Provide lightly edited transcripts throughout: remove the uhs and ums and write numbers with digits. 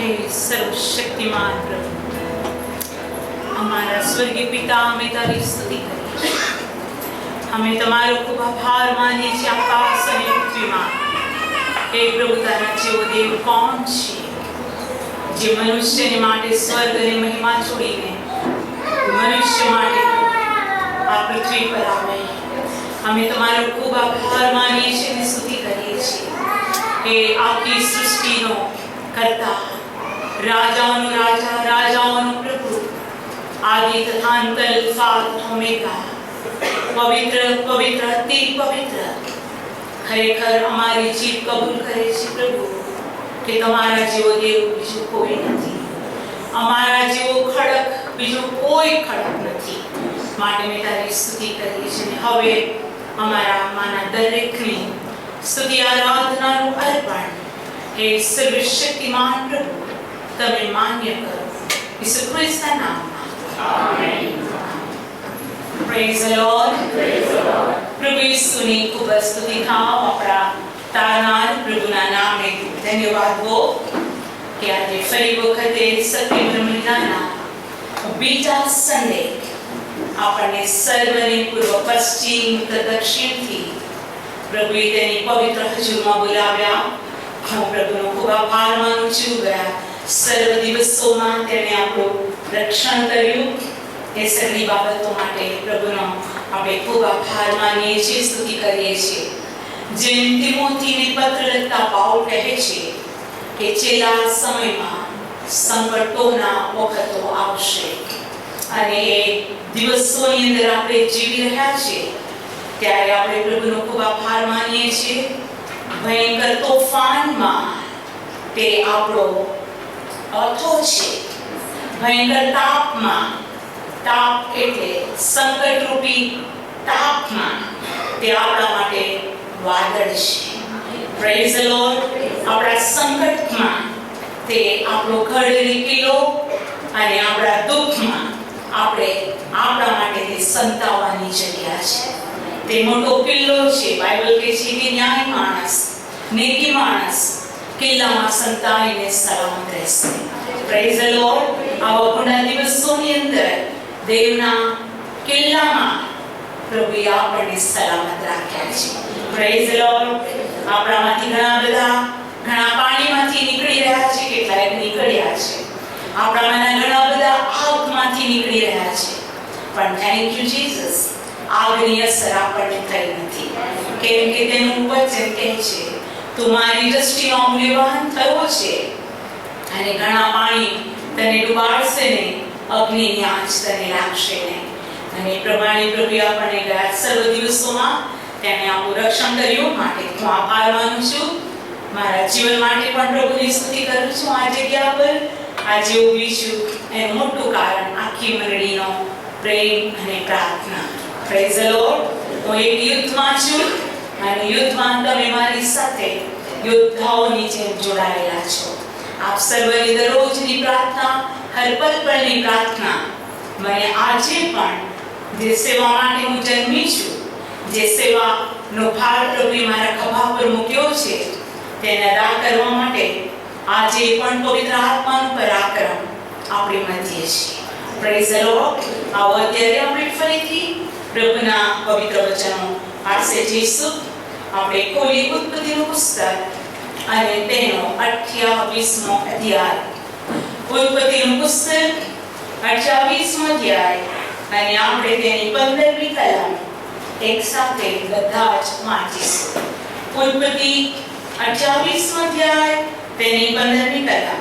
हे सर्वशक्तिमान प्रभु, हमारा स्वर्गीय पिता, हमें तारी स्तुति करीએ. અમે તમારો ખૂબ આભાર માનીએ છીએ આકાશ અને પૃથ્વીમાં. હે પ્રભુ, તારા જેવો દેવ કોણ છે જે મનુષ્યને માટે સ્વર્ગ અને મહિમા છોડીને મનુષ્ય માટે આ પૃથ્વી પર આવે. અમે તમારો ખૂબ આભાર માનીએ છીએ અને સ્તુતિ કરીએ છીએ. હે આખી સૃષ્ટિનો કરતા, રાજાઓનો રાજા, રાજાઓનો પ્રભુ, આદિ તથા અંત, અલ્ફા તથા ઓમેગા, પવિત્ર પવિત્ર અતિ પવિત્ર. ખરેખર અમારી જીભ કબૂલ કરે છે પ્રભુ કે તમારા જેવો દેવ બીજો કોઈ નથી, અમારા જેવો ખડક બીજો કોઈ ખડક નથી. માટે મેં તારી સ્તુતિ કરી છે. હવે અમારા આમાંના દરેકની સ્તુતિ આરાધનાનું અર્પણ હે સર્વશક્તિમાન પ્રભુ તમે માન્ય કરો, ઈસુ ખ્રિસ્તના નામમાં. Amen. Praise the Lord. Praise the Lord. પ્રભુ ઈસુની ખૂબ સ્તુતિ થાઓ. આપણા તારનાર પ્રભુના નામે ધન્યવાદ હો કે આજે ફરી વખતે સત્ય મહિનાના બીજા સન્ડે આપણને સર્વને પૂર્વ, પશ્ચિમ, ઉત્તર, દક્ષિણથી પ્રભુએ તેની પવિત્ર હજુરમાં બોલાવ્યા. હું પ્રભુનો ખૂબ આભાર માનું છું. ગયા સર્વ દિવસોમાં તેણે આપણું રક્ષણ કર્યું. એ સગળી બાબતો માટે પ્રભુનો આપણે ખૂબ આભાર માનીએ છીએ, સ્તુતિ કરીએ છીએ. જેમ તિમોથીને પત્ર લખતા પાઉલ કહે છે કે છેલ્લા સમયમાં સંકટોના વખતો આવશે અને એ દિવસોની અંદર આપણે જીવી રહ્યા છીએ. ત્યારે આપણે પ્રભુનો ખૂબ આભાર માનીએ છીએ. ભયંકર તોફાનમાં તે આપણો અથો છે. ભયંકર તાપમાં, તાપ એટલે સંકટરૂપી તાપમાં તે આપણા માટે વાદળ છે. Praise the lord. આપણા સંકટમાં તે આપણો ઘડેલી કિલ્લો અને આપણા દુઃખમાં આપણા માટે તે સંતાવાની જગ્યા છે. તે મોટો કિલ્લો છે. બાઇબલ કહે છે કે ન્યાય માણસ, નેકી માણસ કિલ્લામાં સંતાઈને સલામત રહેશે. Praise the lord. આવા ઘણા દિવસોની અંદર દેવના કિલ્લામાં પ્રભુએ આપણને સલામત રાખ્યા છે. Praise the lord. આપણામાંથી ઘણા પાણીમાંથી નીકળી રહ્યા છે, કેટલાક નીકળ્યા છે. આપણામાંના ઘણા બધા આગમાંથી નીકળી રહ્યા છે. પણ થેન્ક યુ જીસસ, આગની અસર આપણને થઈ નથી. કેમ કે તેનું વચન કહે છે તું મારી દ્રષ્ટિનો મૂલ્યવાન થયો છે અને ઘણા પાણી તને ડૂબાડશે નહીં, અગ્નિની આંચ તને લાગશે નહીં. અને એ પ્રમાણે પ્રભુએ આપણને ગયા સર્વ દિવસોમાં તેને આપણું રક્ષણ કર્યું. માટે હું આભાર માનું છું. મારા જીવન માટે પણ પ્રભુની સ્તુતિ કરું છું. આ જગ્યા પર આજે ઊભી છું એનું મોટું કારણ આખી મંડળીનો પ્રેમ અને પ્રાર્થના. Praise the lord. હું એક યુદ્ધમાં છું અને યુદ્ધમાં તમે મારી સાથે યોદ્ધાઓની જેમ જોડાયેલા છો. આપ સર્વની દરરોજની પ્રાર્થના, હર પલ પલની પ્રાર્થના મને આજે પણ જે સેવા માટે હું જન્મી છું, જે સેવાનો ભાર પ્રભુએ મારા ખભા પર મૂક્યો છે તેને અદા કરવા માટે આજે પણ પવિત્ર આત્માનું પરાક્રમ આપણી મધ્યે છે. Praise the lord. આવો અત્યારે આપણે ફરીથી પ્રભુના પવિત્ર વચનો પાસે જઈશું. આપણે ખોલી ઉત્પત્તિનું પુસ્તક અને તેનો 28મો અધ્યાય. ઉત્પત્તિનું પુસ્તક 28મો અધ્યાય અને આપણે તેની 15મી કલમ એક સાથે બધા જ વાંચીશું. ઉત્પત્તિ 28મો અધ્યાય તેની 15મી કલમ.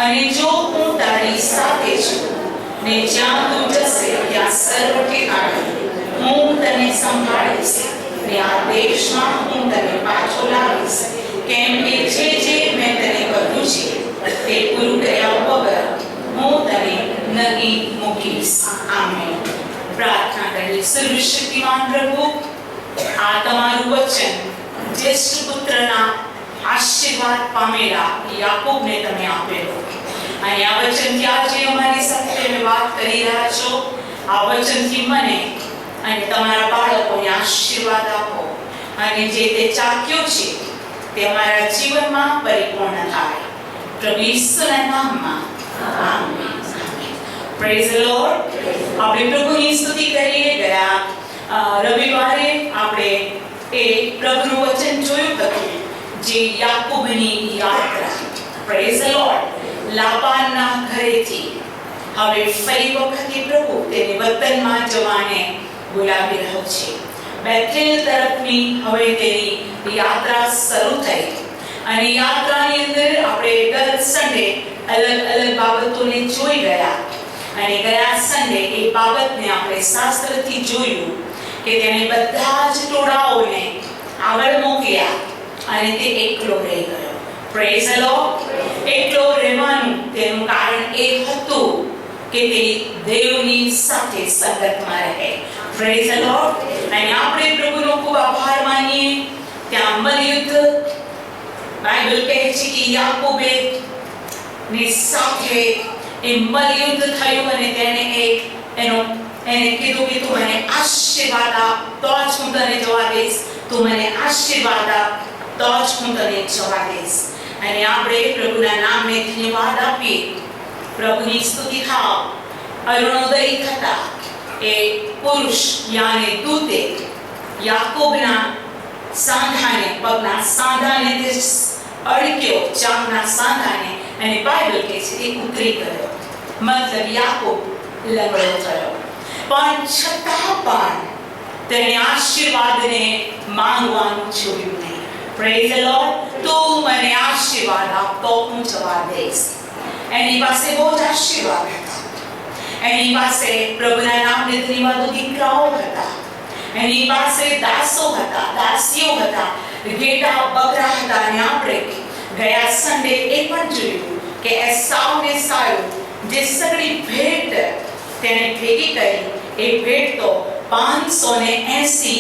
અને જો હું તારી સાથે છું ને જ્યાં તું જશે ત્યાં સર્વ ઠેકાણે હું તને સંભાળીશ ને આ દેશમાં હું તને પાછો લાવીશ. કેમ કે જે મેં તને કહ્યું છે તે પૂરું કર્યા વગર હું તને નહીં મૂકીશ. આમેન. પ્રાર્થના કરીએ. સર્વશક્તિમાન પ્રભુ, આ તમારું વચન જ્યેષ્ઠ પુત્રના આશીર્વાદ પામેલા યાકૂબને તમે આપેલો અને આ વચનથી આજે અમારી સાથે તમે વાત કરી રહ્યા છો. આ વચનથી મને અને તમારા બાળકોને આશીર્વાદ આપો અને જે તે ચાખ્યો છે તે અમારા જીવનમાં પરિપૂર્ણ થાય. પ્રભુ ઈસુના નામમાં આમેન. Praise the lord. આપણે પ્રભુની સ્તુતિ કરીએ. ગયા રવિવારે આપણે એ પ્રભુનું વચન જોયું હતું, જે યાકૂબની યાત્રા. Praise the lord. લાબાનના ઘરેથી હવે ફરી વખતે પ્રભુ તેને વતનમાં જવાને બોલાવી રહ્યો છે. બેથેલ તરફની હવે તેની યાત્રા શરૂ થઈ અને યાત્રાની અંદર આપણે દર સન્ડે અલગ અલગ બાબતોને જોઈ ગયા. અને ગયા સન્ડે એ બાબતને આપણે શાસ્ત્રથી જોયું કે તેને બધા જ ટોળાઓને આગળ મોકલ્યા અને તે એકલો રહી ગયો. Praise the lord. એકલો રહેવાનું તેનું કારણ એ હતું કે તે દેવની સાથે સંગતમાં રહે. Praise the lord. અને આપણે પ્રભુનો ખૂબ આભાર માનીએ. ત્યાં મલયુદ્ધ બાઇબલ કહે છે કે યાકૂબે ની સાથે એ મલયુદ્ધ થયું અને એને કીધું કે તું મને આશીર્વાદ આપ તો જ હું તને જવા દઈશ, તું મને આશીર્વાદ આપ તો જ હું તને જવા દઈશ. અને આપણે પ્રભુના નામને ધન્યવાદ આપીએ. પ્રભુની સ્તુતિ થાવ. અરુણોદય થતા એ પુરુષ યાને દૂતે યાકૂબના સાંધાને, પગના સાંધાને તે અડક્યો, ચામના સાંધાને, અને બાઇબલ કહે છે એ ઉતરી ગયો. મતલબ યાકૂબ લંગડો થયો. પણ છતાં પણ તેને આશીર્વાદને માંગવાનું છોડ્યું નહીં. Praise the lord. તું મને આશીર્વાદ આપ તો હું જવા દઈશ. એની પાસે બહુ જ આશીર્વાદ હતા. એની પાસે પ્રભુના નામને ધન્યવાદ દીકરાઓ હતા. એની પાસે દાસો હતા, દાસીઓ હતા, ઘેટા બકરા હતા. અને આપણે ગયા સન્ડે એ પણ જોયું કે એસાવને સારું જે સગળી ભેટ તેને ભેગી કરી, એ ભેટ તો 580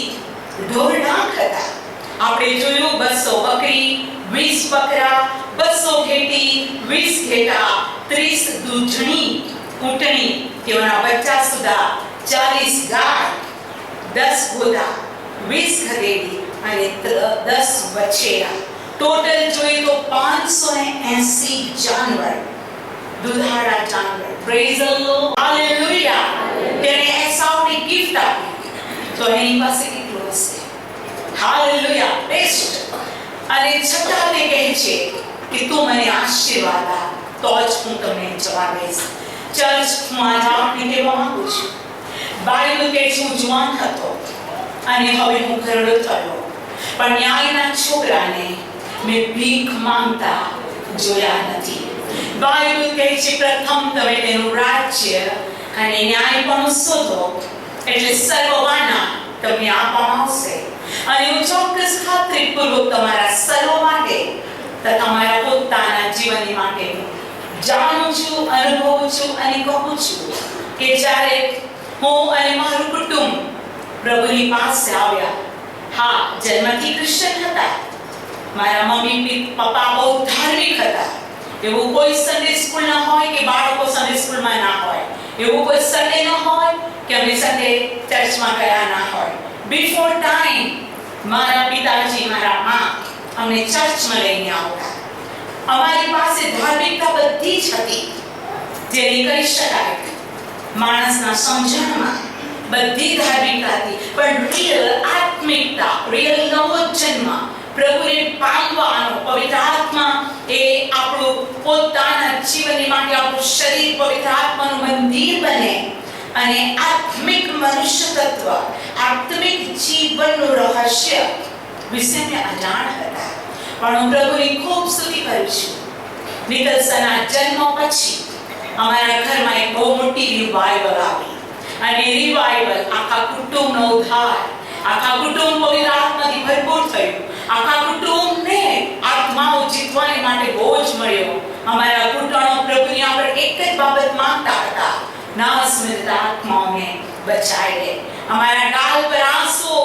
ઢોરડાંક હતા. આપણે જોયું 200 બકરી, 20 બકરા, 200 ઘેટી, 20 ઘેટા, 30 દૂધણી ઊંટણી, તેઓના બચ્ચા સુધા, 40 ગાય, 10 ઘોડા, 20 ખદેડી અને 10 વછેરા. ટોટલ જોઈએ તો 580 જાનવર, દુધાળા જાનવર. Praise the Lord. હાલેલુયા. તેને એસાવને ગિફ્ટ આપી તો એની પાસે કેટલું હશે? હાલેલુયા. બેસ્ટ. અને છતાં તે કહે છે કે તું મને આશીર્વાદ આપ તો જ હું તમને જવા દઈશ. ચર્ચ, હું આજે આપને કહેવા માંગુ છું, બાઇબલ કહે છે હું જવાન હતો અને હવે હું ઘરડો થયો, પણ ન્યાયના છોકરાને મેં ભીખ માંગતા જોયા નથી. બાઇબલ કહે છે પ્રથમ તમે તેનું રાજ્ય અને ન્યાયપણું શોધો એટલે સર્વવાના તમને આપવામાં આવશે. અને હું ચોક્કસ ખાતરીપૂર્વક તમારા સર્વ માટે તથા તમારા પોતાના જીવનની માટે જાણું છું, અનુભવું છું અને કહું છું કે જ્યારે હું અને મારું કુટુંબ પ્રભુની પાસે આવ્યા, હા, જન્મથી ક્રિશ્ચન હતા. મારા મમ્મી પપ્પા બહુ ધાર્મિક હતા. એવું કોઈ સન્ડે સ્કૂલ ન હોય કે બાળકો સન્ડે સ્કૂલમાં ના હોય. એવું કોઈ સન્ડે ન હોય કે અમે સન્ડે ચર્ચમાં ગયા ના હોય. બિફોર ટાઈમ મારા પિતાજી, મારા માં અમને ચર્ચમાં લઈને આવતા. અમારી પાસે ધાર્મિકતા બધી જ હતી, જેને કહી શકાય માણસના સમજણમાં બધી ધાર્મિકતા હતી. પણ રિયલ આત્મિકતા, રિયલ નવો જન્મ, પ્રભુને પામવાનો, પવિત્ર આત્મા એ આપણું પોતાના જીવનની માટે આપણું શરીર પવિત્ર આત્માનું મંદિર બને અને આત્મિક મનુષ્ય તત્વ, આત્મિક જીવનનું રહસ્ય વિશે મેં અજાણ હતા. પણ હું પ્રભુની ખૂબ સ્તુતિ કરું છું. નિકલસના જન્મ પછી અમારા ઘરમાં એક બહુ મોટી રિવાઇવલ આવી અને રિવાઇવલ આખા કુટુંબનો ઉદ્ધાર, આખા કુટુંબ પવિત્ર આત્માથી ભરપૂર થયું. આખા કુટુંબને આત્માઓ જીતવાની માટે બહુ જ મળ્યો. અમારા ઘૂંટણો પ્રભુની આગળ એક જ બાબત માંગતા હતા, નાસ્મૃત આત્માઓને બચાવી લે. અમારા ગાલ પર આંસુ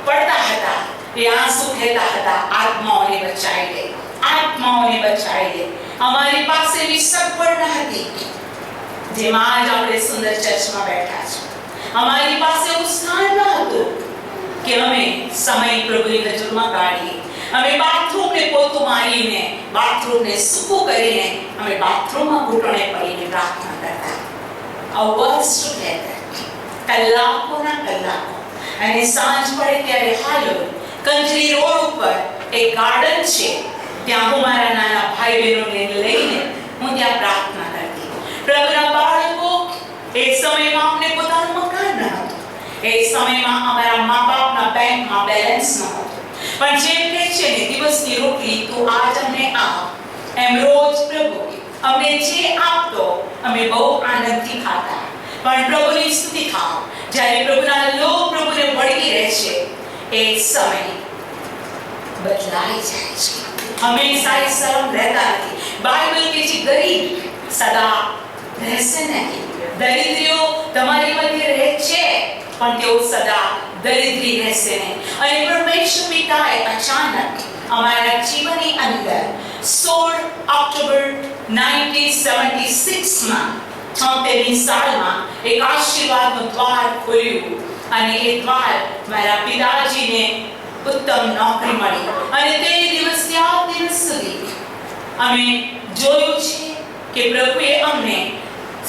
પડતા હતા, એ આંસુ કહેતા હતા આત્માઓને બચાવી લે, આત્માઓને બચાવી લે. અમારી પાસે એવી સગવડ ન હતી જેમાં આજ આપણે સુંદર ચર્ચમાં બેઠા છીએ. અમારી પાસે એવું સ્થાન ન હતું કે અમે સમય પ્રભુની હજુરમાં કાઢીએ અમે બાથરૂમને પોતું મારીને, બાથરૂમને સૂકું કરીને અમે બાથરૂમમાં ઘૂંટણે પડીને પ્રાર્થના કરતા. અવર્સ ટુગેધર, કલાકોના કલાકો. અને સાંજ પડે ત્યારે હાલો કંજરી રોડ ઉપર એક ગાર્ડન છે, ત્યાં હું મારા નાના ભાઈ બહેનોને લઈને હું ત્યાં પ્રાર્થના કરતી. પ્રભુના બાળકો, એ સમયમાં અમને પોતાનું મકાન ન હતું. એ સમયમાં અમારા મા બાપના બેંકમાં બેલેન્સ ન હતું. પણ જેમ કે છે ને, દિવસની રોટલી તું આજ અમને આપ, એમ રોજ પ્રભુ અમને જે આપતો અમે બહુ આનંદથી ખાતા. પણ પ્રભુની સ્તુતિ થાઓ, જ્યારે પ્રભુના લોક પ્રભુને વળગી રહે છે, એ સમય બદલાઈ જાય છે. હંમેશા એ સરમ રહેતા નથી. બાઇબલ કે છે ગરીબ સદા રહેશે નહીં. દરિદ્રીઓ તમારી મધ્ય રહે છે, પણ તેઓ સદા દરિદ્રી રહેશે નહીં. અને પરમેશ્વર પિતાએ અચાનક અમારા જીવનની અંદર 16 ઓક્ટોબર 1976માં 76મી સાલમાં એક આશીર્વાદનું દ્વાર ખોલ્યું. અને એ દ્વાર મારા પિતાજીને ઉત્તમ નોકરી મળી. અને તે દિવસથી આ દિવસ સુધી અમે જોયું છે કે પ્રભુએ અમને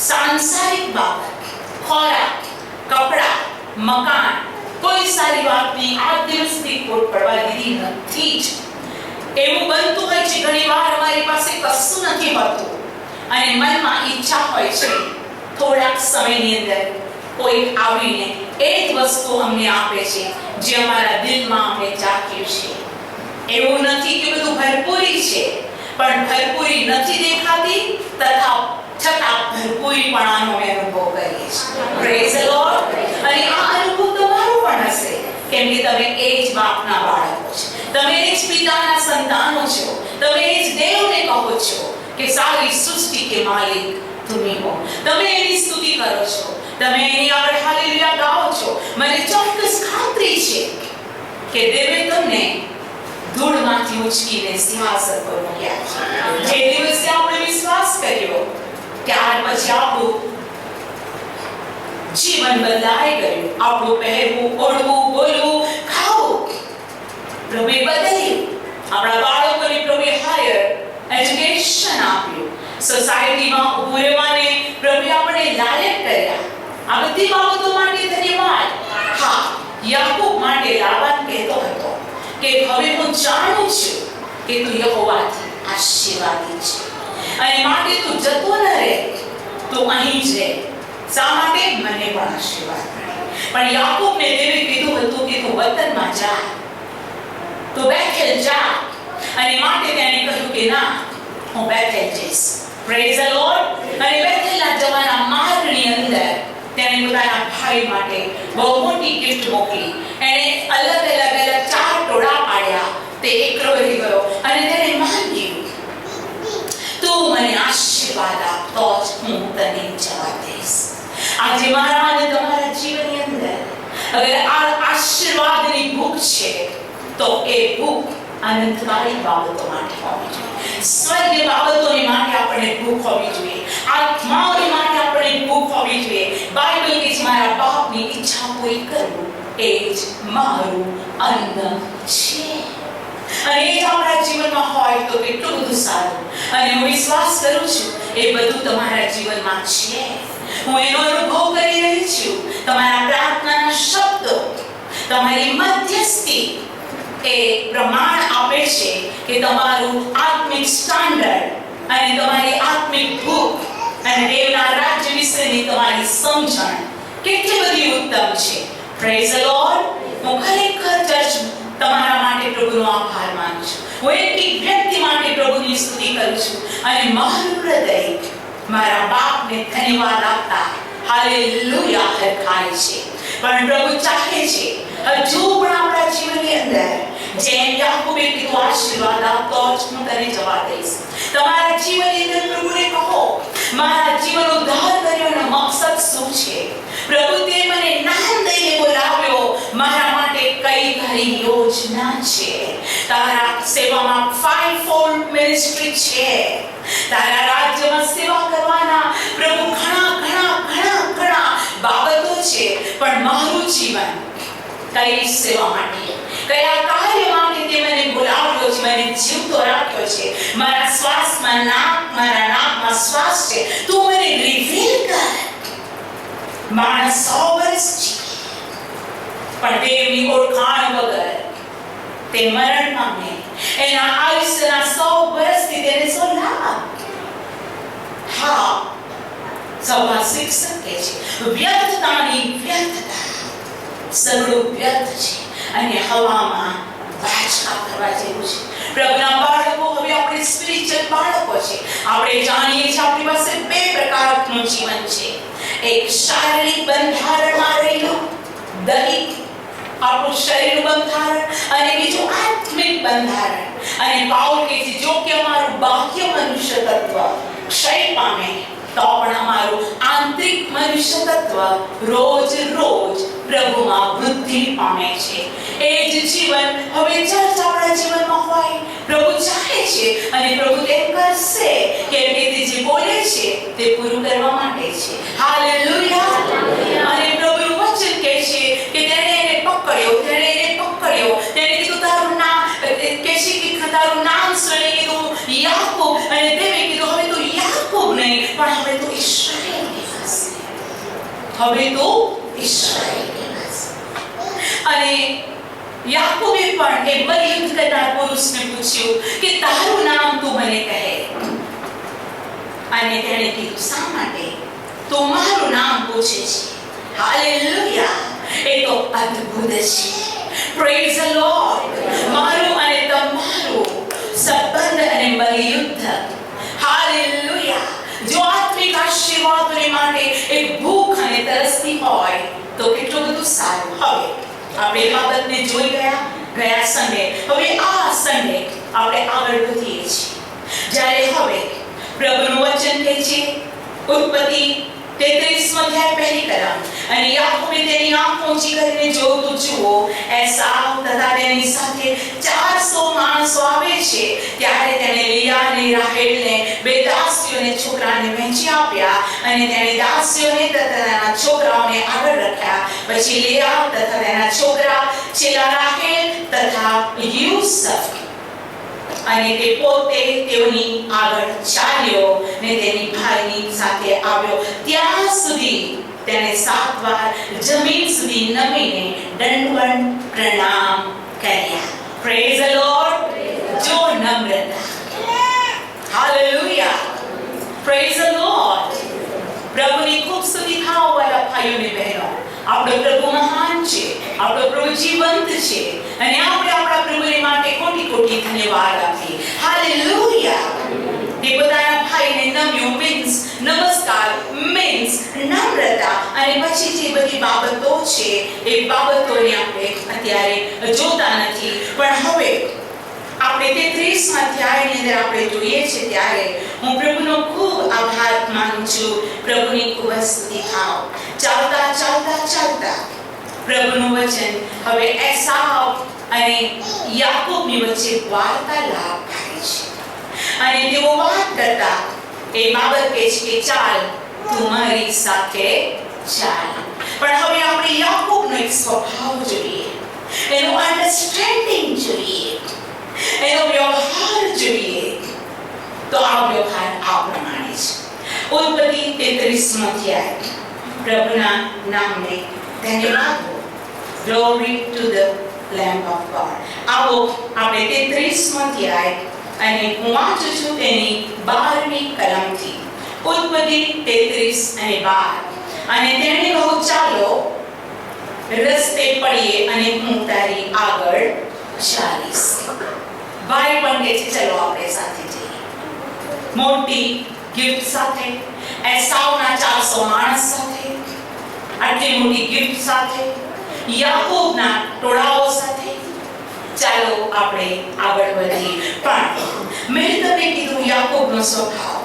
સાંસારિક બાબત, ખોરાક, કપડાં, મકાન, કોઈ સારી વાતની આ દિવસથી ખોટ પડવા દીધી નથી જ. એવું બનતું હોય છે ઘણી વાર અમારી પાસે કશું નથી હોતું અને મનમાં ઈચ્છા હોય છે થોડાક સમયની અંદર કોઈ આવીને એ જ વસ્તુ અમને આપે છે જે અમારા દિલમાં અમે ચાખ્યું છે. એવું નથી કે બધું ભરપૂરી છે, પણ ભરપૂરી નથી દેખાતી, તથા છતાં ભરપૂરીપણાનો અમે અનુભવ કરીએ છીએ. Praise the lord. અને આ અનુભવ તમારો પણ હશે, કેમ કે તમે એ જ બાપના બાળકો છો, તમે એ જ પિતાના સંતાનો છો, તમે એ જ દેવને કહો છો કે સારી સૃષ્ટિ કે માલિક તમે હો. તમે એની સ્તુતિ કરો છો, તમે એની આગળ હાલેલુયા ગાઓ છો. મને ચોક્કસ ખાતરી છે કે દેવે તમને ધૂળમાંથી ઉચકીને સિંહાસન પર મૂક્યા છે. જે દિવસે આપણે વિશ્વાસ કર્યો, ત્યાર પછી આપણું જીવન બદલાઈ ગયું. આપણું પહેરવું, ઓઢવું, બોલવું, ખાવું પ્રભુએ બદલ્યું. આપણા બાળકોને પ્રભુએ હાયર એજ્યુકેશન આપ્યું. સોસાયટીમાં ઉભું રહેવાને પ્રભુએ આપણે લાયક કર્યા. આ બધી બાબતો માટે ધન્યવાદ. હા, યાકૂબ માટે લાબાન કહેતો હતો કે હવે હું જાણું છું કે તું યહોવાથી આશીર્વાદિત છે, અને માટે તું જતો ન રહે, તું અહીં જ રહે. શા માટે? મને પણ આશીર્વાદ મળે. પણ યાકૂબને દેવે કીધું હતું કે તું વતનમાં જા, તું બેથેલ જા, અને માટે તેણે કહ્યું કે ના, હું બેથેલ જઈશ. Praise the lord. અને બેથેલના જવાના માર્ગની અંદર તેણે પોતાના ભાઈ માટે બહુ મોટી ગિફ્ટ મોકલી. એણે અલગ અલગ 4 ટોળા પાડ્યા. તે એકલો રહી ગયો અને તેણે માંગ્યું, તું મને આશીર્વાદ આપ તો જ હું તને જવા દઈશ. આજે મારા અને તમારા જીવનની અંદર અગર આ આશીર્વાદની ભૂખ છે, તો એ ભૂખ અનંતકાળી બાબતો માટે હોવી જોઈએ. સ્વર્ગીય બાબતોની માટે આપણે ભૂખ હોવી જોઈએ. આત્માઓની માટે આપણે ભૂખ હોવી જોઈએ. બાઇબલ કે મારા બાપની ઈચ્છા પૂરી કરવું એ જ મારું અન્ન છે. અને એ જ આપણા જીવનમાં હોય તો કેટલું બધું સારું. અને હું વિશ્વાસ કરું છું એ બધું તમારા જીવનમાં છે. હું એનો અનુભવ કરી રહી છું. તમારા પ્રાર્થનાના શબ્દો, તમારી મધ્યસ્થી એ પ્રમાણ આપે છે કે તમારું આત્મિક સ્ટાન્ડર્ડ અને તમારી આત્મિક ભૂખ અને દેવના રાજ્ય વિશેની તમારી સમજણ કેટલી બધી ઉત્તમ છે. Praise the lord. હું ખરેખર ચર્ચ તમારા માટે પ્રભુનો આભાર માનું છું. હું એક વ્યક્તિ માટે પ્રભુની સ્તુતિ કરું છું અને મારું હૃદય મારા બાપને ધન્યવાદ આપતા હાલેલુયા હરખાય છે. પણ પ્રભુ ચાહે છે હજુ પણ આપણા જીવનની અંદર જેમ યાકૂબે કીધું, આશીર્વાદ આપતો જ હું તને જવા દઈશ. તમારા જીવનની અંદર પ્રભુને કહો, મારા જીવનનો ઉદ્ધાર કર્યોનો મકસદ શું છે? પ્રભુ તે મને નામ દઈને બોલાવ્યો, મારા માટે કઈ તારી યોજના છે? તારા સેવામાં 5-fold મિનિસ્ટ્રી છે. તારા રાજ્યમાં સેવા કરવાના પ્રભુ ઘણા બાબતો છે. પણ મારું જીવન કઈ સેવા માટે, કયા કાર્ય માટે તે મને બોલાવ્યો છે, મને જીવતો રાખ્યો છે, મારા શ્વાસમાં મારા નાકમાં શ્વાસ છે, તું મને રિવીલ કર. માણસ 100 વર્ષ જીવે પણ દેવની ઓળખાણ વગર તે મરણ પામે. એના આયુષ્યના 100 વર્ષથી તેને શું લાભ? હા, સભા શિક્ષક કહે છે વ્યર્થતાની વ્યર્થતા સગળું વ્યર્થ છે અને હવામાં બાચકા કરવા જેવું છે. પ્રભુના બાળકો, હવે આપણે સ્પિરિચ્યુઅલ બાળકો છે. આપણે જાણીએ છીએ આપણી પાસે 2 પ્રકારનું જીવન છે. એક શારીરિક બંધારણમાં રહેલું દૈહિક આપણું શરીરનું બંધારણ, અને બીજું આત્મિક બંધારણ. અને પાઉલ કહે છે જો કે અમારું બાહ્ય મનુષ્ય તત્વ ક્ષય પામે તો પણ અમારું આંતરિક મનુષ્ય તત્વ રોજ પ્રભુમાં વૃદ્ધિ પામે છે. એ જ જીવન હવે ચર્ચ આપણા જીવનમાં હોય. પ્રભુ ચાહે છે અને પ્રભુ તેમ કરશે કેમ કે તે જે બોલે છે તે પૂરું કરવા માટે છે. હાલેલુયા. અને પ્રભુનું વચન કહે છે કે તેણે એને પકડ્યો, તેણે કીધું તારું નામ, કહે છે કે તારું નામ શ્રેણી કીધું યાકૂબ, અને તેને કીધું હવે તું યાકૂબ નહીં પણ હવે તું ઇસ્રાએલ કહેવાશે. હવે તું ઇસ્રાએલ કહેવાશે. અને યાકૂબે પણ એ બલિયુદ્ધ કરનાર પુરુષને પૂછ્યું કે તારું નામ તું મને કહે. અને તેણે કીધું શા માટે તું મારું નામ પૂછે છે? હાલેલુયા. એ તો અદ્ભુત છે. Praise the lord. મારું અને તમારું સંબંધ અને બલિયુદ્ધ. હાલેલુયા. જો આત્મિક આશીર્વાદોને માટે એક ભૂખ અને તરસતી હોય તો કેટલું બધું સારું. હવે આપણે એ બાબતને જોઈ ગયા સન્ડે. હવે આ સન્ડે આપણે આગળ વધીએ છીએ. જ્યારે હવે પ્રભુનું વચન કહે છે ઉત્પત્તિ 33 અધ્યાય પહેલી કલમ, અને યાકૂબે તેની આંખ ઊંચી કરીને જોયું તો જુઓ એસાવ તથા તેની સાથે 400 માણસો આવે છે. ત્યારે તેણે લિયા અને રાહેલને 2 દાસીઓને છોકરાને વહેંચી આપ્યા, અને તેણે દાસીઓને તથા તેના છોકરાઓને આગળ રાખ્યા. પછી લિયા તથા તેના છોકરા, છેલ્લા રાહેલ તથા યુસુફ, અને તે પોતે તેઓની આગળ ચાલ્યો ને તેની ભાઈની સાથે આવ્યો. ત્યાં સુધી તેણે 7 વાર જમીન સુધી નમીને દંડવત પ્રણામ કર્યા. Praise the lord. જો નમ્રતા. હાલેલુયા. Praise the lord. પ્રભુની ખૂબ સ્તુતિ થાઓ વાલા ભાઈઓ અને બહેનો. આપણો પ્રભુ મહાન છે, આપણો પ્રભુ જીવંત છે, અને આપણે આપણા પ્રભુને માટે કોટી ધન્યવાદ આપીએ. હાલેલુયા. તે પોતાના ભાઈને નમ્યો મીન્સ નમસ્કાર, મીન્સ નમ્રતા. અને પછી જે બધી બાબતો છે એ બાબતોને આપણે અત્યારે જોતા નથી, પણ હવે આપણે 33 અધ્યાયની અંદર આપણે જોઈએ છે ત્યારે હું પ્રભુનો ખૂબ આભાર માનું છું. પ્રભુની ખૂબ સ્તુતિ થાઓ. ચાલતા પ્રભુનું વચન હવે એસાવ અને યાકૂબની વચ્ચે વાર્તાલાપ થાય છે. અને તેઓ વાત કરતા એ બાબત કહે છે કે ચાલ તું મારી સાથે ચાલ. પણ હવે આપણે યાકૂબનો એક સ્વભાવ જોઈએ, એનું અન્ડરસ્ટેન્ડિંગ જોઈએ, એનો વ્યવહાર જોઈએ. તો આ વ્યવહાર આ પ્રમાણે છે. ઉત્પત્તિ 33 અધ્યાય. પ્રભુના નામને ધન્યવાદ. Glory to the Lamb of God. આવો આપણે 33 અધ્યાય, અને હું વાંચું છું તેની 12મી કલમથી. ઉત્પત્તિ 33 અને 12. અને તેણે કહ્યું ચાલો રસ્તે પડીએ અને હું તારી આગળ ચાલીશ. ભાઈ પણ કહે છે ચલો આપણે સાથે જઈએ. મોટી ગિફ્ટ સાથે, એસાવના 400 માણસ સાથે, આટલી મોટી ગિફ્ટ સાથે, યાકૂબના ટોળાઓ સાથે, ચાલો આપણે આગળ વધીએ. પણ મેં તમને કીધું યાકૂબનો સ્વભાવ,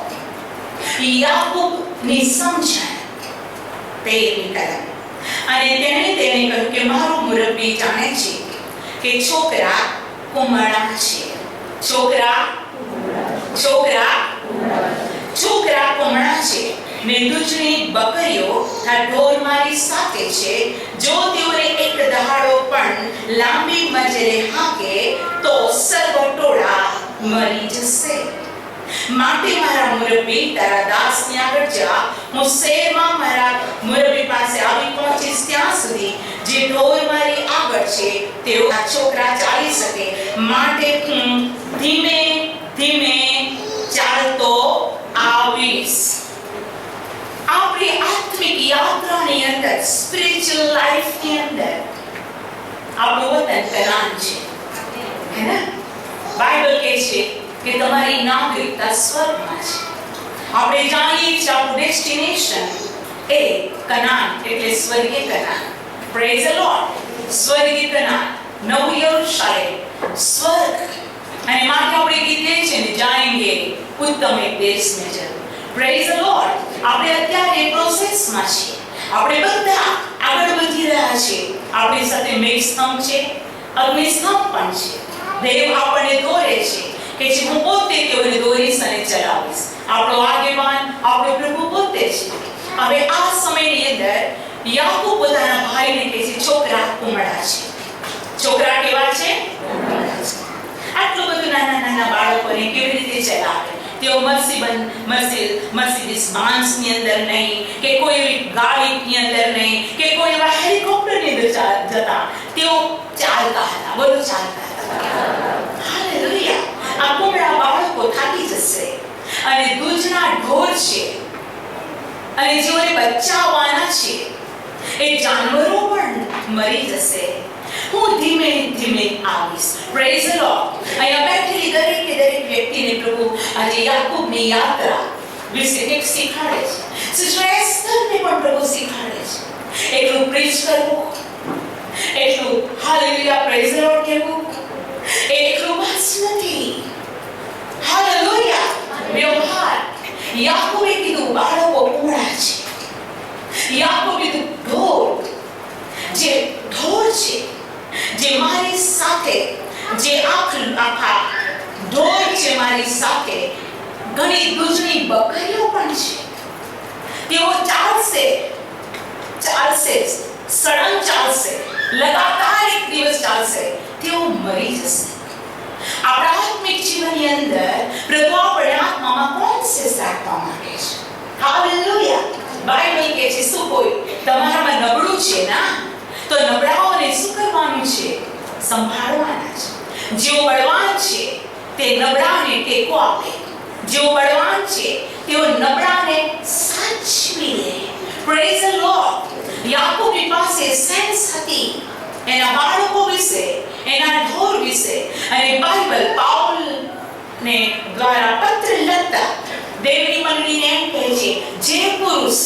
યાકૂબની સમજણ 13મી કલમ. અને તેને કહ્યું કે મારો મુરબ્બી જાણે છે કે છોકરા કુમળા છે. છોકરા કુમળા છે. ને દૂધની બકરીઓ ઢોરમારી સાથે છે. જો તેઓને એક દહાડો પણ લાંબી મજરે હાકે તો સર્વ ટોળા મરી જશે. માટે મારા મુરબ્બી તારા દાસને આગળ જા. હું શહેરમાં મારા મુરબ્બી પાસે આવી પહોંચીશ ત્યાં સુધી જે ઢોરમારી આગળ છે તેઓ આ છોકરા ચાલી શકે. માટે હું ધીમે ધીમે ચાલતો આવીશ. આપણી આત્મિક યાત્રાની અંદર, સ્પિરિચ્યુઅલ લાઈફની અંદર આપણું વતન કનાન છે, હે ને? બાઇબલ કહે છે કે તમારી નાગરિકતા સ્વર્ગમાં છે. આપણે જાણીએ છીએ આપણું ડેસ્ટિનેશન એ કનાન એટલે સ્વર્ગીય કનાન. Praise the Lord. સ્વર્ગીય કનાન, નવું યરુશલેમ, સ્વર્ગ. અને માટે આપણે કીધે છે ને, જાણેંગે ઉત્તમ એક દેશ મેં જરૂર. Praise the lord. આપણે અત્યારે પ્રોસેસમાં છીએ. આપણે બધા આગળ વધી રહ્યા છીએ. આપણી સાથે મેઘસ્તંભ છે, અગ્નિસ્તંભ પણ છે. દેવ આપણને દોરે છે કે જે હું પોતે તેઓને દોરીશ અને ચલાવીશ. આપણો આગેવાન આપણો પ્રભુ પોતે છે. હવે આ સમયની અંદર યાકૂબ પોતાના ભાઈને કહે છે, છોકરા ઉમળા છે. છોકરા કેવા છે? આટલું બધું નાના નાના બાળકોને કેવી રીતે ચલાવે? તેઓ મર્સિડીઝ બાન્સની અંદર નહીં, કે કોઈ ગાડીની અંદર નહીં, કે કોઈ એવા હેલિકોપ્ટરની અંદર જતા. તેઓ ચાલતા હતા. બોલો, ચાલતા હતા. હાલેલુયા. આ કુમળા બાળકો થાકી જશે અને દૂધના ઢોર છે અને જેઓને બચ્ચાવાના છે એ જાનવરો પણ મરી જશે. હું ધીમે ધીમે આવીશ. Praise the lord. અહીંયા બેઠેલી દરેક વ્યક્તિને પ્રભુ આજે યાકૂબની યાત્રા વિશે કંઈક શીખવાડે છે. સિસ્ટર એસ્થરને પણ પ્રભુ શીખવાડે છે. એટલું પ્રીચ કરવું, એટલું હાલેલુયા પ્રેઝ ધ લોર્ડ કહેવું, એટલું બસ નથી. હાલેલુયા. વ્યવહાર. યાકૂબે કીધું બાળકો કુમળા છે. યાકૂબે કીધું ઢોર. જે ઢોર છે, જે મારી સાથે, જે આખા ઢોર છે મારી સાથે, ઘણી દૂધની બકરીઓ પણ છે. તેઓ ચાલશે, સળંગ ચાલશે, લગાતાર એક દિવસ ચાલશે, તેઓ મરી જશે. આપણા આત્મિક જીવનની અંદર પ્રભુ આપણે આત્મામાં કોન્શિયસ રાખવા માંગે છે. હાલેલુયા. બાઇબલ કહે છે, શું કોઈ તમારામાં નબળું છે ના, તો નબળાઓને શું કરવાનું છે? સંભાળવાના છે. જેઓ બળવાન છે તે નબળાને ટેકો આપે. જેઓ બળવાન છે તેઓ નબળાને સાચવી લે. Praise the lord. યાકૂબની પાસે સેન્સ હતી એના બાળકો વિશે, એના ઢોર વિશે. અને બાઇબલ પાઉલને દ્વારા પત્ર લખતા દેવની મંડળીને એમ કહે છે, જે પુરુષ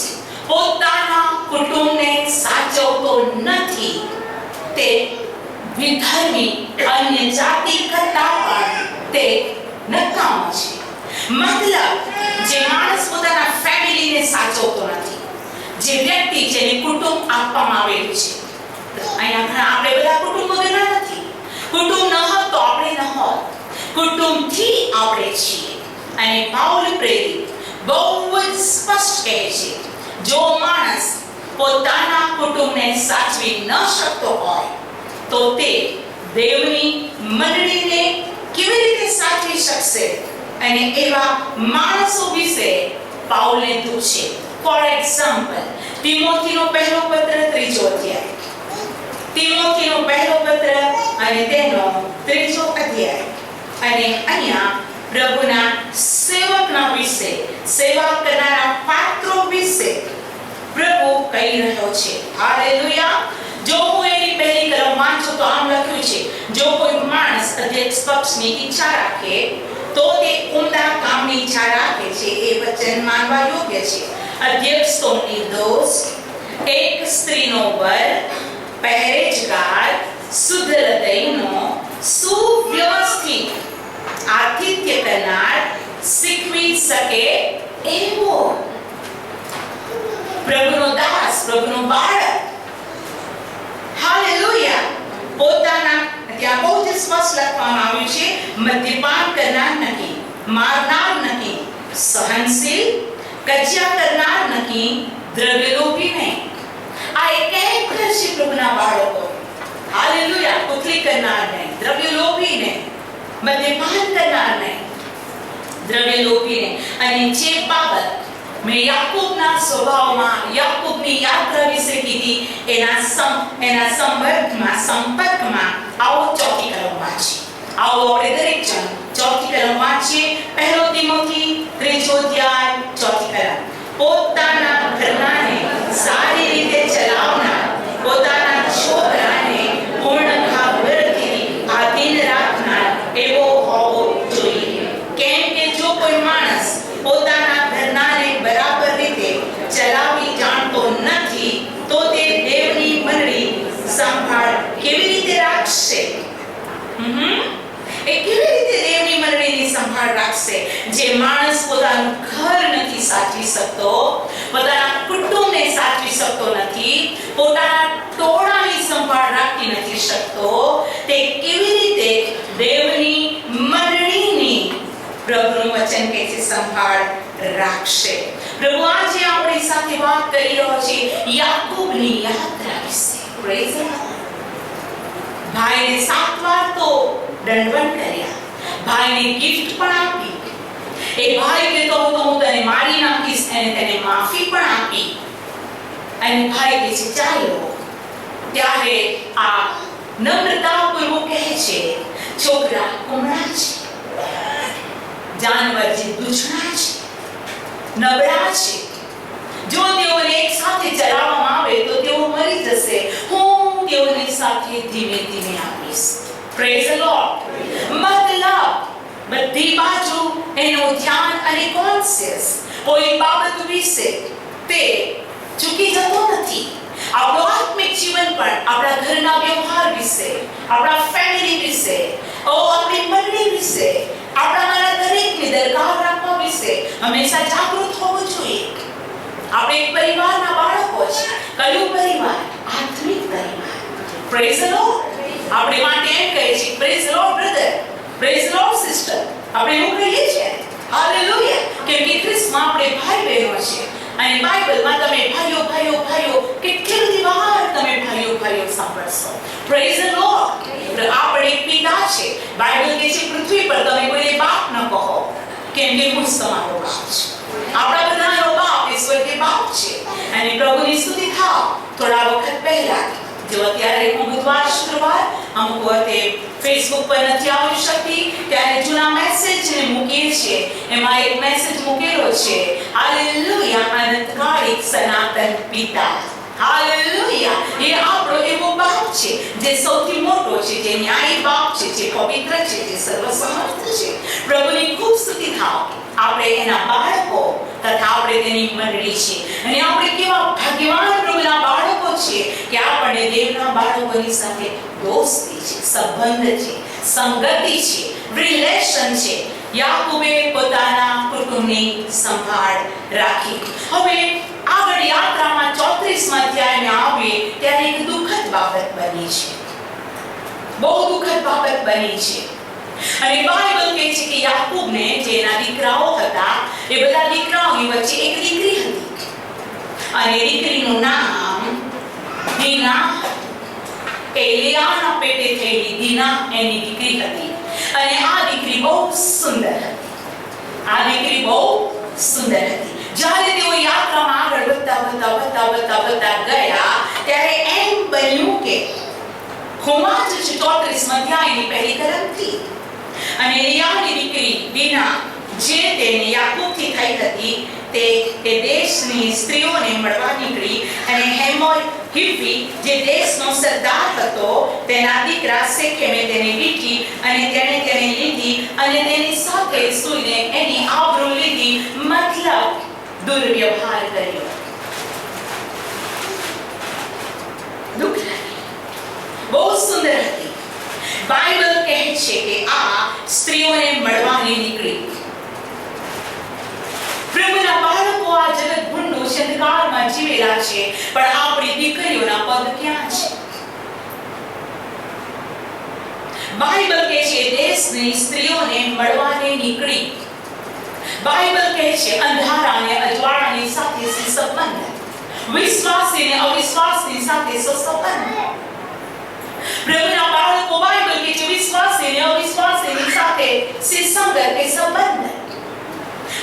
પોતાના કુટુંબને સાચવતો નથી તે વિધર્મી, અન્ય જાતિ કરતા પણ તે નકામો છે. મતલબ, જે માણસ પોતાના ફેમિલીને સાચવતો નથી, જે વ્યક્તિ જેને કુટુંબ આપવામાં આવેલું છે. અહીંયા આપણે બધા કુટુંબ વગરના નથી. કુટુંબ ન હોત તો આપણે ન હોત. કુટુંબથી આપણે છીએ. અને પાઉલ પ્રેરિત બહુ જ સ્પષ્ટ કહે છે, જો માણસ પોતાના કુટુંબને સાચવી ન શકતો હોય તો તે દેવની મંડળીને કેવી રીતે સાચવી શકશે? અને એવા માણસો વિશે પાઉલને દુઃખ છે. ફોર એક્ઝામ્પલ, તિમોથીનો પહેલો પત્ર 3 અધ્યાય. તિમોથીનો પહેલો પત્ર અને તેનો 3 અધ્યાય. અને અહીંયા પ્રભુના સેવકના વિશે, સેવા કરનારા પાત્રો વિશે પ્રભુ કહી રહ્યો છે. હાલેલુયા. જો હું એની પહેલી કલમ વાંચું તો આમ લખ્યું છે, જો કોઈ માણસ અધ્યક્ષ પક્ષની ઈચ્છા રાખે તો તે ઉમદા કામની ઈચ્છા રાખે છે, એ વચન માનવા યોગ્ય છે. અધ્યક્ષ તો નિર્દોષ, એક સ્ત્રીનો વર, પહેરેજગાર, શુદ્ધ હૃદયનો, સુવ્યવસ્થિત, આતિથ્ય કરનાર, શીખવી શકે એવો, પ્રભુનો દાસ, પ્રભુનો બાળક. હાલેલુયા. પોતાના ત્યાં બહુ જ સ્પષ્ટ લખવામાં આવ્યું છે, મદ્યપાન કરનાર નહીં, મારનાર નહીં, સહનશીલ, કજિયા કરનાર નહીં, દ્રવ્યલોભી નહીં. આ એક કેરેક્ટર છે પ્રભુના બાળકો. હાલેલુયા. પુતલી કરનાર નહીં, દ્રવ્યલોભી નહીં, મદ્યપાન કરનાર નહીં, દ્રવ્યલોભી નહીં. અને જે બાબત મેં યાકૂબના સ્વભાવમાં, યાકૂબની યાત્રા વિશે કીધી, એના સંપર્કમાં આવો ચોથી કલમ વાંચીએ. આવો આપણે દરેક જણ ચોથી કલમ વાંચીએ. પહેલો તિમોથી 3 અધ્યાય 4 કલમ. પોતાના ઘરનાને સારી રીતે ચલાવનાર, પોતાના છોકરાને પૂર્ણ ભાવથી આધીન રાખનાર એવો હોવો જોઈએ. કેમ કે જો કોઈ માણસ પોતાના ઘરનાને બરાબર રીતે ચલાવી જાણતો નથી, તો તે દેવની મંડળી સંભાળ કેવી રીતે રાખશે? એ કેવી રીતે દેવની મંડળીની સંભાળ રાખશે? જે માણસ પોતાનું ઘર નથી સાચવી શકતો, પોતાના કુટુંબને સાચવી શકતો નથી, પોતાના ટોળાની સંભાળ રાખી નથી શકતો, તે કેવી રીતે દેવની મંડળીની, પ્રભુનું વચન કહે છે, સંભાળ રાખશે? પ્રભુ આજે આપણી સાથે વાત કરી રહ્યો છે યાકૂબની યાત્રા વિશે. Praise the lord. ભાઈને 7 વાર તો દંડવત કર્યા, ભાઈને ગિફ્ટ પણ આપી. એ ભાઈ કહેતો હતો હું તને મારી નાખીશ, અને તેને માફી પણ આપી. અને ભાઈ કહે છે ચાલો. ત્યારે આ નમ્રતાપૂર્વક કહે છે છોકરા કુમળા છે, જાનવર જે દૂષણા છે, નબળા છે. જો તેઓને એક સાથે ચલાવવામાં આવે તો તેઓ મરી જશે. હું તેઓની સાથે ધીમે ધીમે આપીશ. Praise the lord. મતલબ બધી બાજુ એનું ધ્યાન અને કોન્શિયસ કોઈ બાબત વિશે તે ચૂકી જતો નથી. આપણું આત્મિક જીવન પણ આપણા ઘરના વ્યવહાર વિશે, આપણા ફેમિલી વિશે, આપણી મંડળી વિશે, આપણામાંના દરેકની દરકાર રાખવા વિશે હંમેશા જાગૃત હોવું જોઈએ. આપણે એક પરિવારના બાળકો છે. કયું પરિવાર? આત્મિક પરિવાર. Praise the lord. આપણે માટે એમ કહે છે praise the lord brother, praise the lord sister. આપણે એવું કહીએ છીએ. હાલેલુયા. કેમ કે ખ્રિસ્તમાં આપણે ભાઈ બહેનો છે. અને બાઇબલમાં તમે ભાઈઓ ભાઈઓ ભાઈઓ કેટલી બધી વાર તમે ભાઈઓ ભાઈઓ સાંભળશો. Praise the lord. આપણે એક પિતા છે. બાઇબલ કહે છે પૃથ્વી પર તમે કોઈને બાપ ન કહો, કેમ કે હું જ તમારો બાપ છું. આપણા બધાનો બાપ એ સ્વર્ગીય બાપ છે. અને પ્રભુની સ્તુતિ થાવ. થોડા વખત પહેલા જો અત્યારે હું બુધવાર શુક્રવાર અમુક વખતે ફેસબુક પર નથી આવી શકતી, ત્યારે જૂના મેસેજને મૂકીએ છીએ. એમાં એક મેસેજ મૂકેલો છે હાલેલુયા, અનંતકાળિક સનાતન પિતા. હાલેલુયા. એ આપણો એવો બાપ છે જે સૌથી મોટો છે, જે ન્યાયી બાપ છે, જે પવિત્ર છે, જે સર્વસમર્થ છે. પ્રભુની ખૂબ સ્તુતિ થાવ. આપણે એના બાળકો તથા આપણે તેની મંડળી છે. અને આપણે કેવા ભાગ્યવાન પ્રભુના બાળકો છીએ કે આપણને દેવના બાળકોની સાથે દોસ્તી છે, સંબંધ છે, સંગતિ છે, રિલેશન છે. યાકૂબે પોતાના કુટુંબની સંભાળ રાખી. હવે આગળ યાત્રામાં 34મા અધ્યાયમાં આવીએ ત્યારે એક દુઃખદ બાબત બની છે. બહુ દુઃખદ બાબત બની છે. અને બાઇબલ કહે છે કે યાકૂબને જે એના દીકરાઓ હતા, એ બધા દીકરાઓની વચ્ચે એક દીકરી હતી. અને દીકરીનું નામ દીના. એ લેયાના પેટે થયેલી દીના એની દીકરી હતી. અને આ દીકરી બહુ સુંદર હતી. આ દીકરી બહુ સુંદર હતી. જ્યારે તેઓ યાત્રામાં આગળ વધતા ગયા ત્યારે એમ બન્યું કે હું વાંચું છું 34મા અધ્યાયની પહેલી કલમથી. અને લેયાની દીકરી દીના જે તેને યાકૂબથી થઈ હતી, તે દેશની સ્ત્રીઓને મળવા નીકળી. અને હેમોર હિવ્વી જે દેશનો સરદાર હતો, તેના દીકરા શેકેમે તેને લીધી. અને તેણે તેને લીધી અને તેની સાથે સૂઈને એની આબરૂ લીધી, મતલબ દુર્વ્યવહાર કર્યો. દુઃખ લાગે. બહુ સુંદર હતી. બાઇબલ કહે છે કે આ સ્ત્રીઓને મળવાની નીકળી. પ્રભુના બાળકો આ જગત ભૂંડો છે, અંધકારમાં જીવેલા છે, પણ આપણી દીકરીઓના પગ ક્યાં છે? બાઇબલ કહે છે દેશની સ્ત્રીઓને મળવાને નીકળી. બાઇબલ કહે છે અંધારા અને અજવાળાની સાથે સંબંધ, વિશ્વાસી અને અવિશ્વાસની સાથે સંબંધ. પ્રભુના બાળકો બાઇબલ કહે છે વિશ્વાસી અને અવિશ્વાસીની સાથે સંગત કે સંબંધ.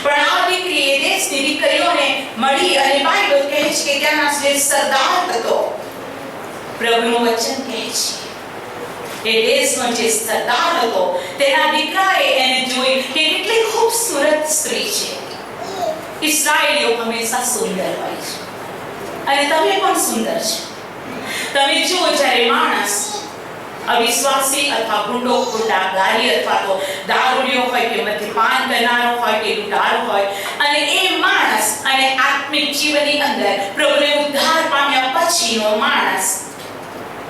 પણ આ દીકરી એ દેશની દીકરીઓને મળી અને બાઇબલ કહે છે કે ત્યાંના જે સરદાર હતો, પ્રભુનું વચન કહે છે એ દેશનો જે સરદાર હતો તેના દીકરાએ એને જોઈ કે કેટલી ખૂબસૂરત સ્ત્રી છે. ઇસ્રાયેલીઓ હંમેશા સુંદર હોય છે અને તમે પણ સુંદર છો. તમે જુઓ જ્યારે માણસ અવિશ્વાસી અથવા ગુંડાગારી અથવા તો દારૂડિયો હોય કે મદ્યપાન કરનારો હોય કે લૂંટારો હોય અને એ માણસ અને આત્મિક જીવનની અંદર પ્રભુને ઉદ્ધાર પામ્યા પછીનો માણસ,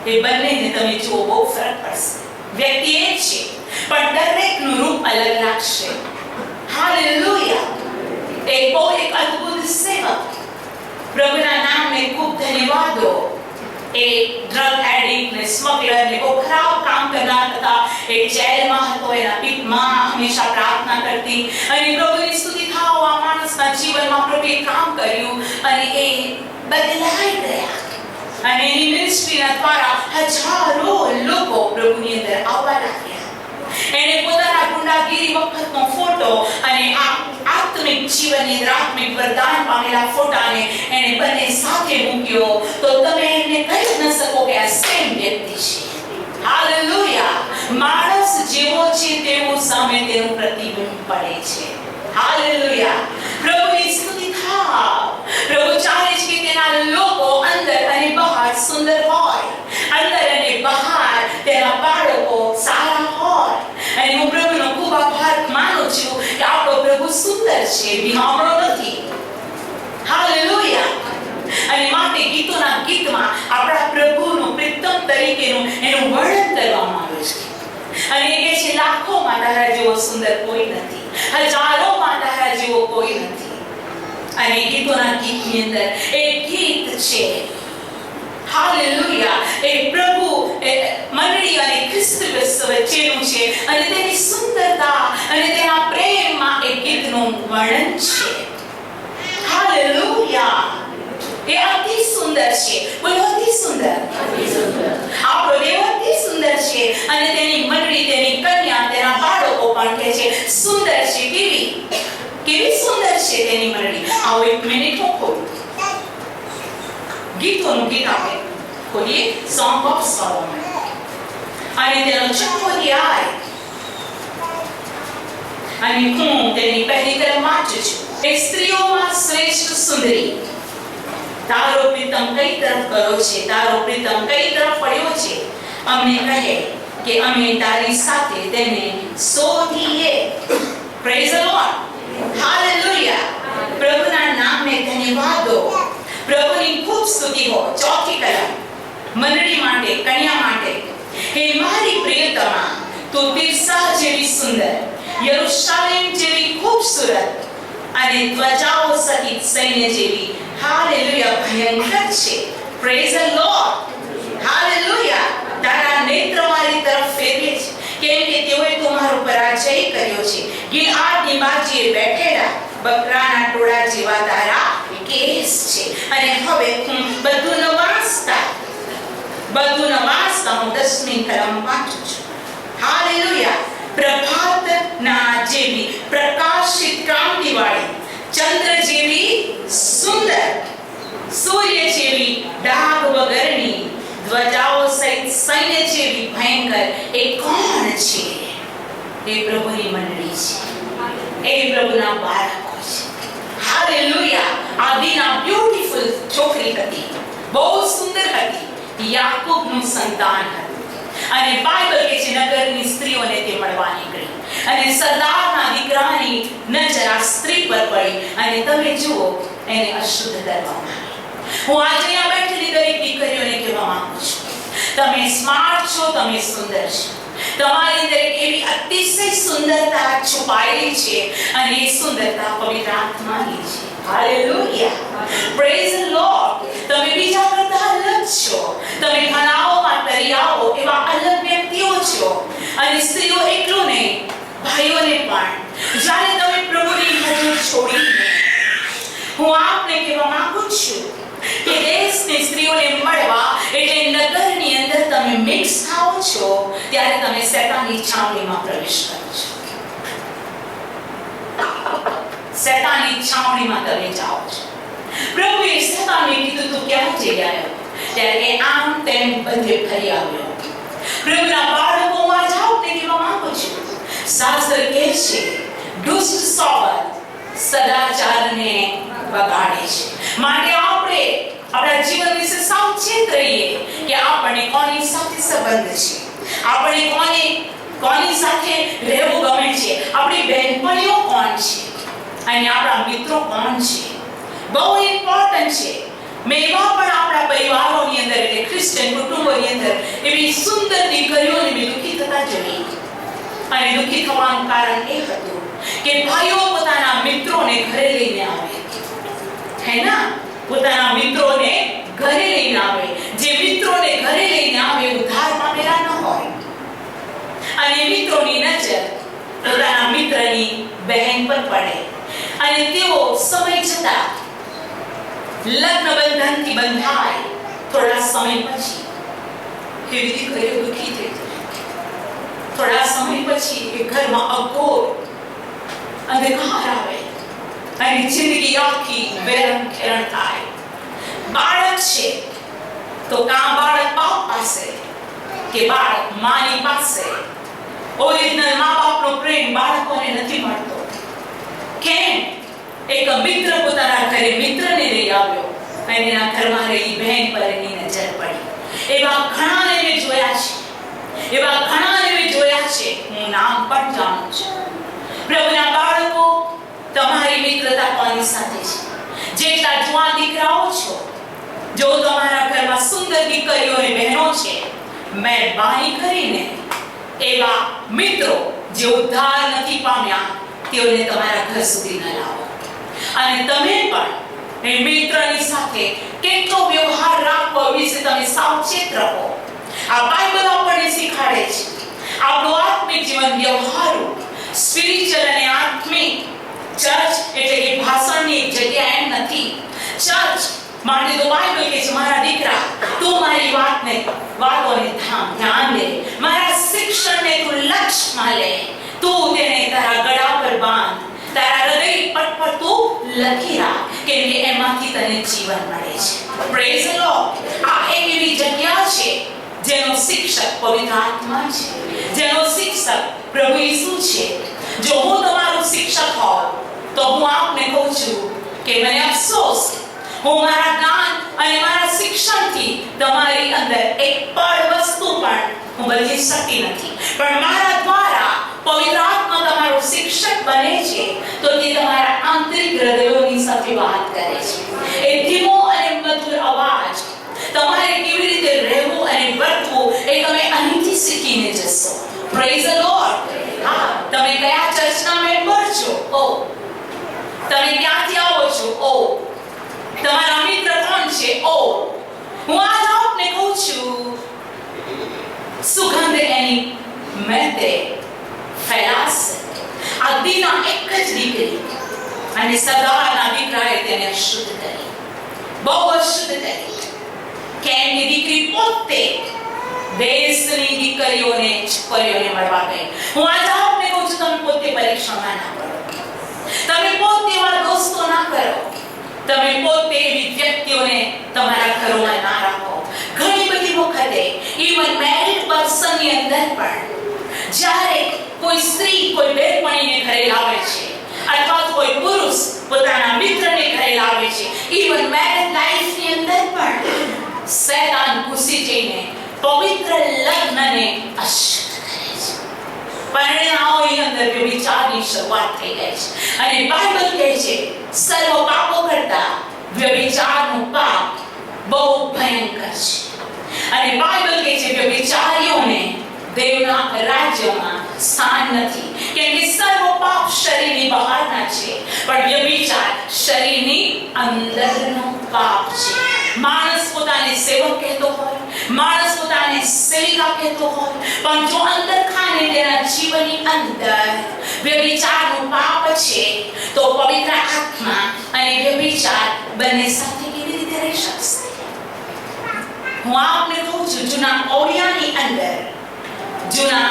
એ બંનેને તમે જુઓ બહુ ફરક પડશે. વ્યક્તિ એ છે પણ દરેકનું રૂપ અલગ લાગશે. હાલેલુયા. એક અદ્ભુત સેવક, પ્રભુના નામને ખૂબ ધન્યવાદો. એ ડ્રગ એડિક્ટ ને સ્મગલર ને બહુ ખરાબ કામ કરનાર હતા. એ જેલમાં હતો. એના પિતા હંમેશા પ્રાર્થના કરતી અને પ્રભુની સ્તુતિ થાઓ. આ માણસના જીવનમાં પ્રભુએ કામ કર્યું અને એ બદલાઈ ગયા અને એની મિનિસ્ટ્રીના દ્વારા હજારો લોકો પ્રભુની અંદર આવવા લાગ્યા. એને પોતાના ગુંડાગીરી વખતનો ફોટો અને આત્મિક જીવનની અંદર આત્મિક વરદાન પામેલા ફોટાને એને બંને સાથે મૂક્યો તો તમે એને કહી ન શકો કે આ સેમ વ્યક્તિ છે. હાલેલુયા. માણસ જેવો છે તેવું સામે તેનું પ્રતિબિંબ પડે છે. હાલેલુયા. પ્રભુની સ્તુતિ થાવ. પ્રભુ ચાહે છે કે તેના લોકો અંદર અને બહાર સુંદર હોય, અંદર અને બહાર તેના બાળકો સારા હોય. અને હું પ્રભુનો ખૂબ આભાર માનું છું કે આપણો પ્રભુ સુંદર છે, બિહામણો નથી. હાલેલુયા. અને માટે ગીતોના ગીતમાં આપણા પ્રભુનું પ્રીતમ તરીકેનું એનું વર્ણન કરવામાં આવ્યું છે. અને એ કહે છે લાખોમાં તારા જેવો સુંદર કોઈ નથી, હજારોમાં તારા જેવો કોઈ નથી. અને ગીતોના ગીતની અંદર એક ગીત છે હાલેલુયા. એ પ્રભુ મંડળી અને ખ્રિસ્ત વચ્ચેનું છે અને તેની સુંદરતા અને તેના પ્રેમમાં એ ગીતનું વર્ણન છે. હાલેલુયા. એ અતિ સુંદર છે. બોલો અતિ સુંદર. આપણો દેવ અતિ સુંદર છે અને તેની મંડળી, તેની કન્યા, તેના બાળકો પણ કહે છે સુંદર છે. કેવી સુંદર છે તેની મંડળી. આવો એક મિનિટ હું ખોલું. ગીતોનું ગીત આપણે ખોલીએ, સોંગ ઓફ સોલોમન, અને તેનો છઠ્ઠો અધ્યાય અને હું તેની પહેલી તરફ વાંચું છું. એ સ્ત્રીઓમાં શ્રેષ્ઠ સુંદરી, તારો પ્રીતમ કઈ તરફ ગયો છે, તારો પ્રીતમ કઈ તરફ પડ્યો છે. અમને કહે કે અમે તારી સાથે તેને શોધીએ. Praise the Lord. હાલેલુયા. પ્રભુના નામને ધન્યવાદો. પ્રભુની ખૂબ સ્તુતિ હો. ચોથી કલમ મંડળી માટે, કન્યા માટે. હે મારી પ્રિયતમા, તું તિરસા જેવી સુંદર, યરૂશાલેમ જેવી ખૂબસૂરત અને ધ્વજાઓ સહિત સૈન્ય જેવી. હાલેલુયા. ભયંકર છે. Praise the Lord. હાલેલુયા. તારા નેત્ર મારી તરફ ફેરવે છે કેમ કે તેઓએ તમારો પરાજય કર્યો છે. ગિલઆદની બાજુએ બેઠેલા બકરાના ટોળા જેવા તારા કેસ છે. અને હવે હું બધું નવાસતા હું 10મી કલમ વાંચું છું. હાલેલુયા. પ્રભાતના જેવી પ્રકાશિત કાંતિવાળી, ચંદ્ર જેવી સુંદર, સૂર્ય જેવી ડાઘ વગરની, ધ્વજાઓ સહિત સૈન્ય જેવી ભયંકર એ કોણ છે? એ પ્રભુની મંડળી છે. એ પ્રભુના બાળકો છે. હાલેલુયા. આદિના બ્યુટીફુલ છોકરી હતી, બહુ સુંદર હતી, યાકૂબનું સંતાન હતું. અને બાઇબલ કે છે નગરની સ્ત્રીઓને તે મળવા નીકળી અને સરદારના દીકરાની નજર આ સ્ત્રી પર પડી અને તમે જુઓ એને અશુદ્ધ કરવામાં આવી. હું આજે અહીંયા બેઠેલી દરેક દીકરીઓને કહેવા માંગુ છું, તમે સ્માર્ટ છો, તમે સુંદર છો. તમારી અંદર એવી અતિશય સુંદરતા છુપાયેલી છે અને એ સુંદરતા પવિત્ર આત્માની છે. હાલેલુયા. Praise the lord. તમે બીજા કરતા અલગ છો. તમે ઘણાઓમાં તરિયાઓ એવા અલગ વ્યક્તિઓ છો. અને સ્ત્રીઓ એટલું નહીં, ભાઈઓને પણ જ્યારે તમે પ્રભુની હજૂર છોડીને હું આપને કહેવા માંગુ છું કે દેશની સ્ત્રીઓને મળવા એટલે નગરની અંદર તમે મિક્સ થાઓ છો, ત્યારે તમે શેતાનની છાવણીમાં પ્રવેશ કરો છો. શેતાનની છાવણીમાં તમે જાઓ છો. પ્રભુએ શેતાનને કીધું તું ક્યાં જઈ આવ્યો? ત્યારે આમ તેમ બધે ફરી આવ્યો. પ્રભુના બાળકો આ જાઓ તે કહેવા માંગુ છું. શાસ્ત્ર કહે છે દુષ્ટ સોબત સદાચારને બગાડે છે. માટે આપણે આપણા જીવન વિશે સાવચેત રહીએ કે આપણે કોની સાથે સંબંધ છે, આપણે કોની સાથે રહેવું ગમે છે, આપણી બહેનપણીઓ કોણ છે અને આપણા મિત્રો કોણ છે. બહુ ઇમ્પોર્ટન્ટ છે. મેવા પણ આપણા પરિવારોની અંદર એટલે ક્રિશ્ચિયન કુટુંબોની અંદર એવી સુંદર દીકરીઓને મેં દુઃખી થતા જોઈ. અને દુઃખી થવાનું કારણ એ હતું કે ભાઈઓ પોતાના મિત્રોને ઘરે લઈને આવે, હે ના, પોતાના મિત્રોને ઘરે લઈને આવે. જે મિત્રોને ઘરે લઈને આવે ઉદ્ધાર પામેલા ન હોય, અને મિત્રોની નજર પોતાના મિત્રની બહેન પર પડે અને તેઓ સમય જતા લગ્ન બંધનથી બંધાય. થોડા સમય પછી એવી દીકરીઓ દુઃખી થઈ જાય. થોડા સમય પછી એ ઘરમાં અઘોર અંધકાર આવે અને જિંદગી આખી વેરણ ખેરણ થાય. બાળક છે તો કાં બાળક બાપ પાસે કે બાળક માની પાસે. ઓરિજિનલ મા બાપનો પ્રેમ બાળકોને નથી મળતો. કેમ? એક મિત્ર પોતાના ઘરે મિત્રને લઈ આવ્યો અને એના ઘરમાં રહેલી બહેન પર એની નજર પડી. એવા ઘણાને મેં જોયા છે. હું નામ પણ જાણું છું. પ્રભુના બાળકો, તમારી મિત્રતા કોની સાથે છે? જેટલા જુવાન દીકરાઓ છો, જો તમારા ઘરમાં સુંદર દીકરીઓ અને બહેનો છે, મહેરબાની કરીને એવા મિત્રો જે ઉદ્ધાર નથી પામ્યા તેઓને તમારા ઘર સુધી ન લાવો. અને તમે પણ એ મિત્રની સાથે કેટલો વ્યવહાર રાખવો વિશે તમે સાવચેત રહો. આ બાઇબલ આપણને શીખવાડે છે આપણું આત્મિક જીવન વ્યવહારુ, સ્પિરિચ્યુઅલ અને આત્મિક. ચર્ચ એટલે કે ભાષણની જગ્યા એમ નથી. ચર્ચ માટે તો બાઇબલ કે છે મારા દીકરા તું મારી વાતોને ધ્યાન દે, મારા શિક્ષણને તું લક્ષ્યમાં લે, તું તેને તારા ગળા પર બાંધ, તારા હૃદય પટ પર તું લખી રાખ, કેમ કે એમાંથી તને જીવન મળે છે. Praise the lord. આ એક એવી જગ્યા છે જેનો શિક્ષક પવિત્ર આત્મા છે, જેનો શિક્ષક પ્રભુ ઈસુ છે. જો હું તમારો શિક્ષક હોઉં તો હું આપને કહું છું કે મને અફસોસ, હું મારા જ્ઞાન અને મારા શિક્ષણથી તમારી અંદર એક પણ વસ્તુ પણ હું બદલી શકતી નથી. પણ મારા દ્વારા પવિત્ર આત્મા તમારો શિક્ષક બને છે તો તે તમારા આંતરિક હૃદયોની સાથે વાત કરે છે. એ ધીમો અને મધુર અવાજ તમારે કેવી રીતે રહેવું અને વર્તવું એ તમે અહીંથી શીખીને જશો. Praise the lord. હા, તમે કયા ચર્ચના મેમ્બર છો? ઓ, તમે ક્યાંથી આવો છો? ઓ, તમારા મિત્ર કોણ છે? ઓ, હું આજ આપને કહું છું સુગંધ એની મહેતે ફેલાશે. આ દીના એક જ દીકરી અને સદાના દીકરાએ તેને અશુદ્ધ કરી, બહુ અશુદ્ધ કરી. કેમ કે દીકરી પોતે દેશની દીકરીઓને છોકરીઓને મળવા ગઈ. હું આજ આપને કહું છું તમે પોતે પરીક્ષામાં ના પડો, તમે પોતે એવા દોસ્તો ના કરો, તમે પોતે એવી વ્યક્તિઓને તમારા ઘરોમાં ના રાખો. ઘણી બધી વખતે ઇવન મેરિડ પર્સનની અંદર પણ જ્યારે કોઈ સ્ત્રી કોઈ બહેનપણીને ઘરે લાવે છે અથવા કોઈ પુરુષ પોતાના મિત્રને ઘરે લાવે છે, ઇવન મેરિડ લાઈફની અંદર પણ શૈતાન ઘૂસી જઈને પવિત્ર લગ્નને અશુદ્ધ કરે છે. પરિણામોની અંદર વ્યભિચારની શરૂઆત થઈ ગઈ છે. અને બાઇબલ કહે છે સર્વ પાપો કરતા વ્યભિચારનું પાપ બહુ ભયંકર છે. અને બાઇબલ કહે છે વ્યભિચારીઓને દેવના રાજ્યમાં સ્થાન નથી, કેમ કે સર્વ પાપ શરીરની બહારના છે પણ વ્યભિચાર શરીરની અંદરનો પાપ છે. માણસ પોતાને સેવક કહેતો હોય, માણસ પોતાને સેવિકા કહેતો હોય, પણ જો અંદર ખાને તેના જીવનની અંદર વ્યભિચારનું પાપ છે, તો પવિત્ર આત્મા અને વ્યભિચાર બંને સાથે કેવી રીતે રહી શકશે? હું આપને કહું છું, જૂના ઓડિયાની અંદર, જૂના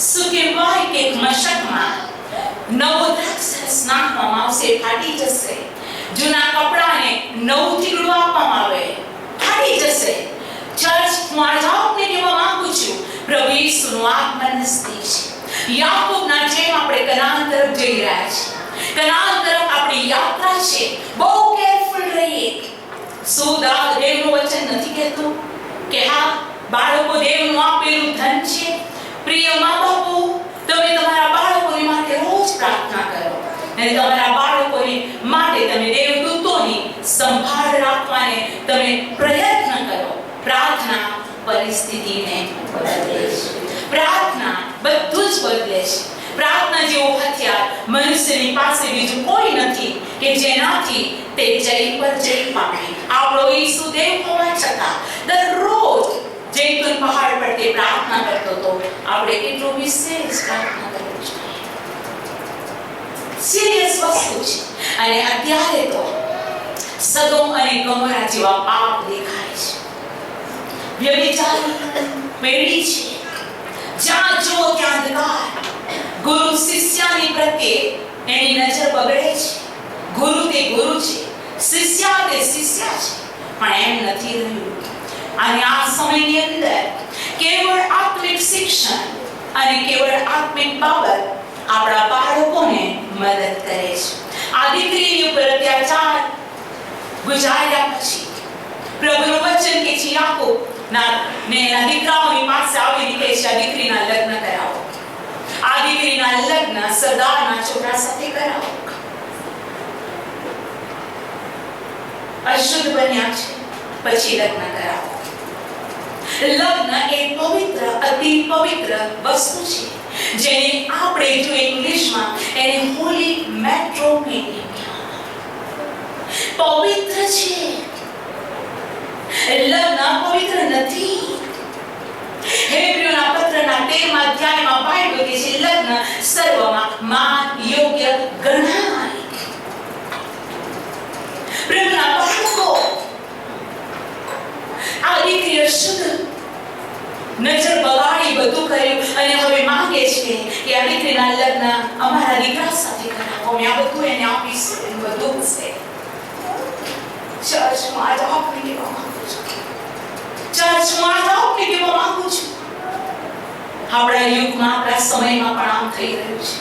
શું કહેવાય કે મશકમાં નવો દ્રાક્ષરસ નાખવામાં આવશે, ફાટી જશે. જૂના કપડાને નવું ટીકડું આપવામાં આવે, ફાટી જશે. ચર્ચ, હું આજે આપને કહેવા માંગુ છું, પ્રભુ ઈસુનું આગમન નજદીક છે. યાકૂબના જેમ આપણે કનાન તરફ જઈ રહ્યા છીએ. કનાન તરફ આપણી યાત્રા છે. બહુ કેરફુલ રહીએ. શું દેવનું વચન નથી કહેતું કે હા, બાળકો દેવનું આપેલું ધન છે? પ્રિય મા બાપો, તમે તમારા બાળકોની માટે રોજ પ્રાર્થના કરો અને તમારા બાળકોની માટે તમે દેવદૂતોની સંભાળ રાખવાને તમે પ્રયત્ન કરો. પ્રાર્થના પરિસ્થિતિને બદલે છે. પ્રાર્થના બધું જ બદલે છે. પ્રાર્થના જેવો હથિયાર મનુષ્યની પાસે બીજું કોઈ નથી કે જેનાથી તે જય પર જય પામે. આપણો ઈસુ દેવ હોવા છતાં દરરોજ જૈતુન પહાડ પર તે પ્રાર્થના કરતો હતો. આપણે કેટલું વિશેષ પ્રાર્થના કરવી જોઈએ. સિરિયસ વસ્તુ છે. અને અત્યારે તો સદોમ અને ગોમોરા જેવા પાપ દેખાય છે. વ્યભિચારની પેઢી છે. જ્યાં જુઓ ત્યાં અંધકાર. ગુરુ શિષ્યની પ્રત્યે એની નજર બગડે છે. ગુરુ તે ગુરુ છે, શિષ્ય તે શિષ્ય છે, પણ એમ નથી રહ્યું. અને આ સમયની અંદર કેવળ આત્મિક શિક્ષણ અને કેવળ આત્મિક બાબત આપણા બાળકોને મદદ કરે છે. આ દીકરી ઉપર અત્યાચાર ગુજાર્યા પછી પ્રભુનું વચન કે છે, યાકૂબ એના દીકરાઓની પાસે આવીને કહે છે, આ દીકરીના લગ્ન કરાવો. આ દીકરીના લગ્ન સરદારના છોકરા સાથે કરાવો. અશુદ્ધ બન્યા છે, પછી લગ્ન કરાવો. લગ્ન એ પવિત્ર, અતિ પવિત્ર વસ્તુ છે, જેને આપણે જો ઇંગ્લિશમાં એને હોલી મેટ્રોમેની પવિત્ર છે. લગ્ન પવિત્ર નથી. હેબ્રીઓના પત્રના 13મા અધ્યાયમાં બાઇબલ કહે છે, લગ્ન સર્વમાં માન યોગ્ય ગણાય. પ્રેમના બાળકો, આ દીકરી અશુદ્ધ નજર બગાડી બધું કર્યું અને હવે માંગે છે કે આ દીકરીના લગ્ન અમારા દીકરા સાથે કરાવો. મેં આ બધું એને આપીશું, બધું છે. ચર્ચમાં આજે આપને કહેવા માંગુ છું, ચર્ચમાં આજે આપને કહેવા માંગુ છું, આપણા યુગમાં, આપણા સમયમાં પણ આમ થઈ રહ્યું છે.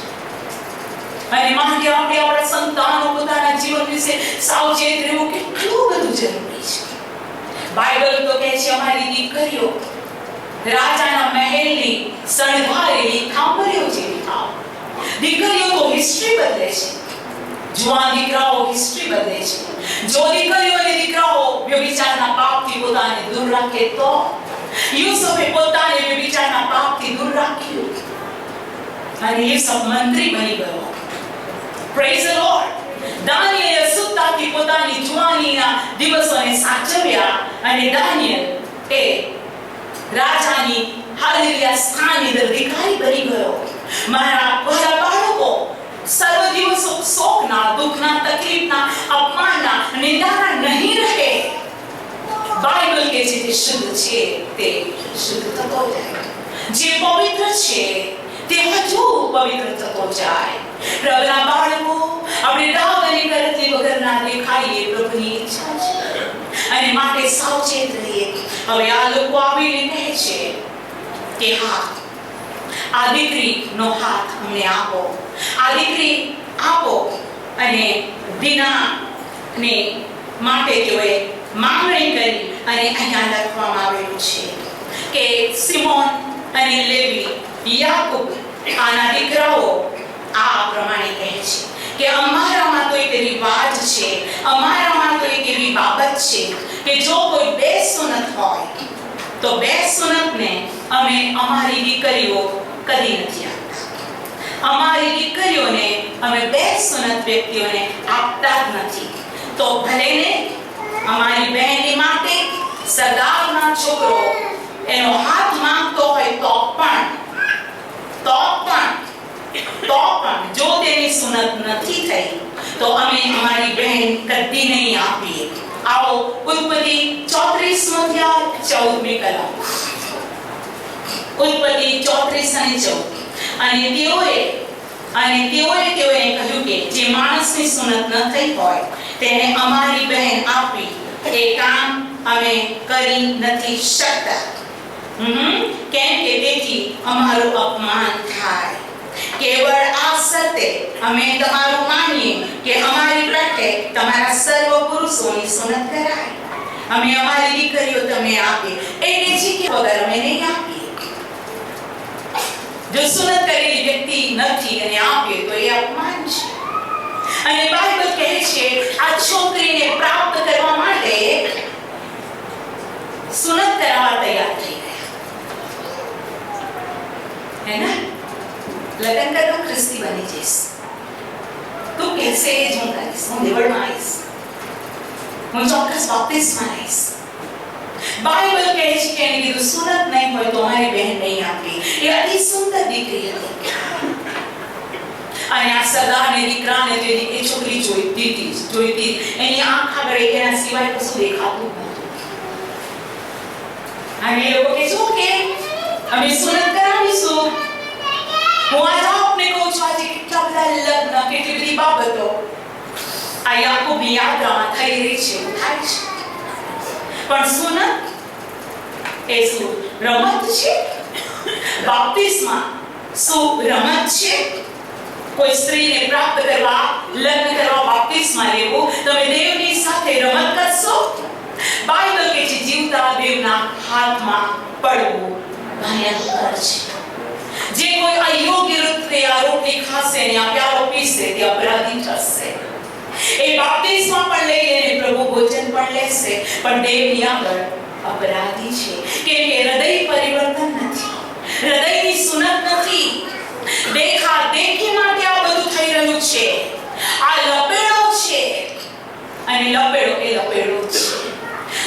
અને માંગે આપણે આપણા સંતાનો પોતાના જીવન વિશે સાવચેત રહેવું કેટલું બધું જરૂરી છે. બાઇબલ તો કહે છે, અમારી દીકરીઓ રાજાના મહેલની શણગારેલી થાંભલીઓ જેવી થાવ. દીકરીઓ તો હિસ્ટ્રી બદલે છે. જુવાન દીકરાઓ હિસ્ટ્રી બદલે છે. જો દીકરીઓ અને દીકરાઓ વ્યભિચારના પાપથી પોતાને દૂર રાખે તો યુસુફે પોતાને વ્યભિચારના પાપથી દૂર રાખ્યું અને યુસુફ મંત્રી બની ગયો. Praise the Lord. દાનિયેલે અશુદ્ધતાથી પોતાની જુવાનીના દિવસોને સાચવ્યા અને દાનિયેલ એ રાજાની હાલેલુયા સ્થાનની અધિકારી બની ગયો. મારા બાળકો સર્વ દિવસો શોકના, દુઃખના, તકલીફના, અપમાનના, નિંદાના નહીં રહે. બાઇબલ કહે છે તે શુદ્ધ છે તે શુદ્ધ થતો જાય. જે પવિત્ર છે તે હજુ પવિત્ર થતો જાય. પ્રભુના બાળકો, આપણે દાગ અને કરતી વગરના દેખાઈએ પ્રભુની ઈચ્છા છે અને માટે સાવચેત રહીએ. હવે આ લોકો આવીને કહે છે કે હા, આ દીકરીનો હાથ અમને આપો, આ દીકરી આપો. અને દીનાને માટે તેઓએ માંગણી કરી અને અહીંયા લખવામાં આવેલું છે કે સિમોન અને લેવી, યાકૂબ, આના દીકરાઓ આ પ્રમાણે કહે છે કે અમારામાં તો એક રિવાજ છે, અમારામાં તો એક એવી બાબત છે કે જો કોઈ બે સુનત હોય તો બે સુનતને અમે અમારી દીકરીઓ કદી નથી આપતા. અમારી દીકરીઓને અમે બે સુનત વ્યક્તિઓને આપતા જ નથી. તો ભલે ને અમારી બહેનની માટે સરદારના છોકરો એનો હાથ માંગતો હોય તો પણ જો તેની સુનત નથી થઈ તો અમે અમારી બહેન કદી નહીં આપીએ. આવો ઉત્પત્તિ 34નો અધ્યાય 14મી કલમ. ઉત્પત્તિ 34 અને 14. તેઓએ કહ્યું કે જે માણસની સુનત ન થઈ હોય તેને અમારી બહેન આપી એ કામ અમે કરી નથી શકતા, કેમ કે તેથી અમારું અપમાન થાય. કેવળ આ શરતે અમે તમારું માનીએ કે અમારી પેટે તમારા સર્વ પુરુષોની સુનત કરાય. અમે અમારી દીકરીઓ તમને આપીએ, એટલે જીકે વગર અમે નહીં આપીએ. જો સુનત કરેલી વ્યક્તિ નથી અને આપે તો એ અપમાન છે. અને બાઇબલ કહે છે આ છોકરીને પ્રાપ્ત કરવા માટે સુનત કરાવવા તૈયાર થઈ ગયા. હે ને? લગ્ન કરતો ખ્રિસ્તી બની જઈશ, તું કહેશે એ જ હું કરીશ. હું દેવળમાં આવીશ, હું ચોક્કસ બાપ્તિસ્મા લઈશ. બાઇબલ કહે છે કે એને કીધું સુનત નહીં હોય તો અમારી બહેન નહીં આપી. એ અતિ સુંદર દીકરી હતી. અને આ સરદારને દીકરાને એ છોકરી જોઈતી એની આંખ આગળ એના સિવાય કશું દેખાતું નહોતું. અને એ લોકો કહે છે કે અમે સુનત કરાવીશું. હું આજે આપને કહું છું, આજે કેટલા બધા લગ્ન, કેટલી બધી બાબતો આ યાકૂબની યાત્રામાં થઈ રહી છે, એવું થાય છે. પણ સુનત એ શું રમત છે? બાપ્તિસ્મા શું રમત છે? કોઈ સ્ત્રીને પ્રાપ્ત કરવા, લગ્ન કરવા, બાપ્તિસ્મા લેવું, તમે દેવની સાથે રમત કરશો? બાઇબલ કહે છે જીવતા દેવના હાથમાં પડવું ભયંકર છે. જે કોઈ અયોગ્ય રીતે આ રોટલી ખાશે ને આ પ્યાલો પીશે તે અપરાધી થશે. એ બાપ્તિસ્મા પણ લઈ અને પ્રભુ ભોજન પણ લેશે, પણ દેવની આગળ અપરાધી છે. કેમ કે હૃદય પરિવર્તન નથી, હૃદયની સુનત નથી. દેખી માટે આ બધું થઈ રહ્યું છે. આ લપેડો છે અને લપેડો છે.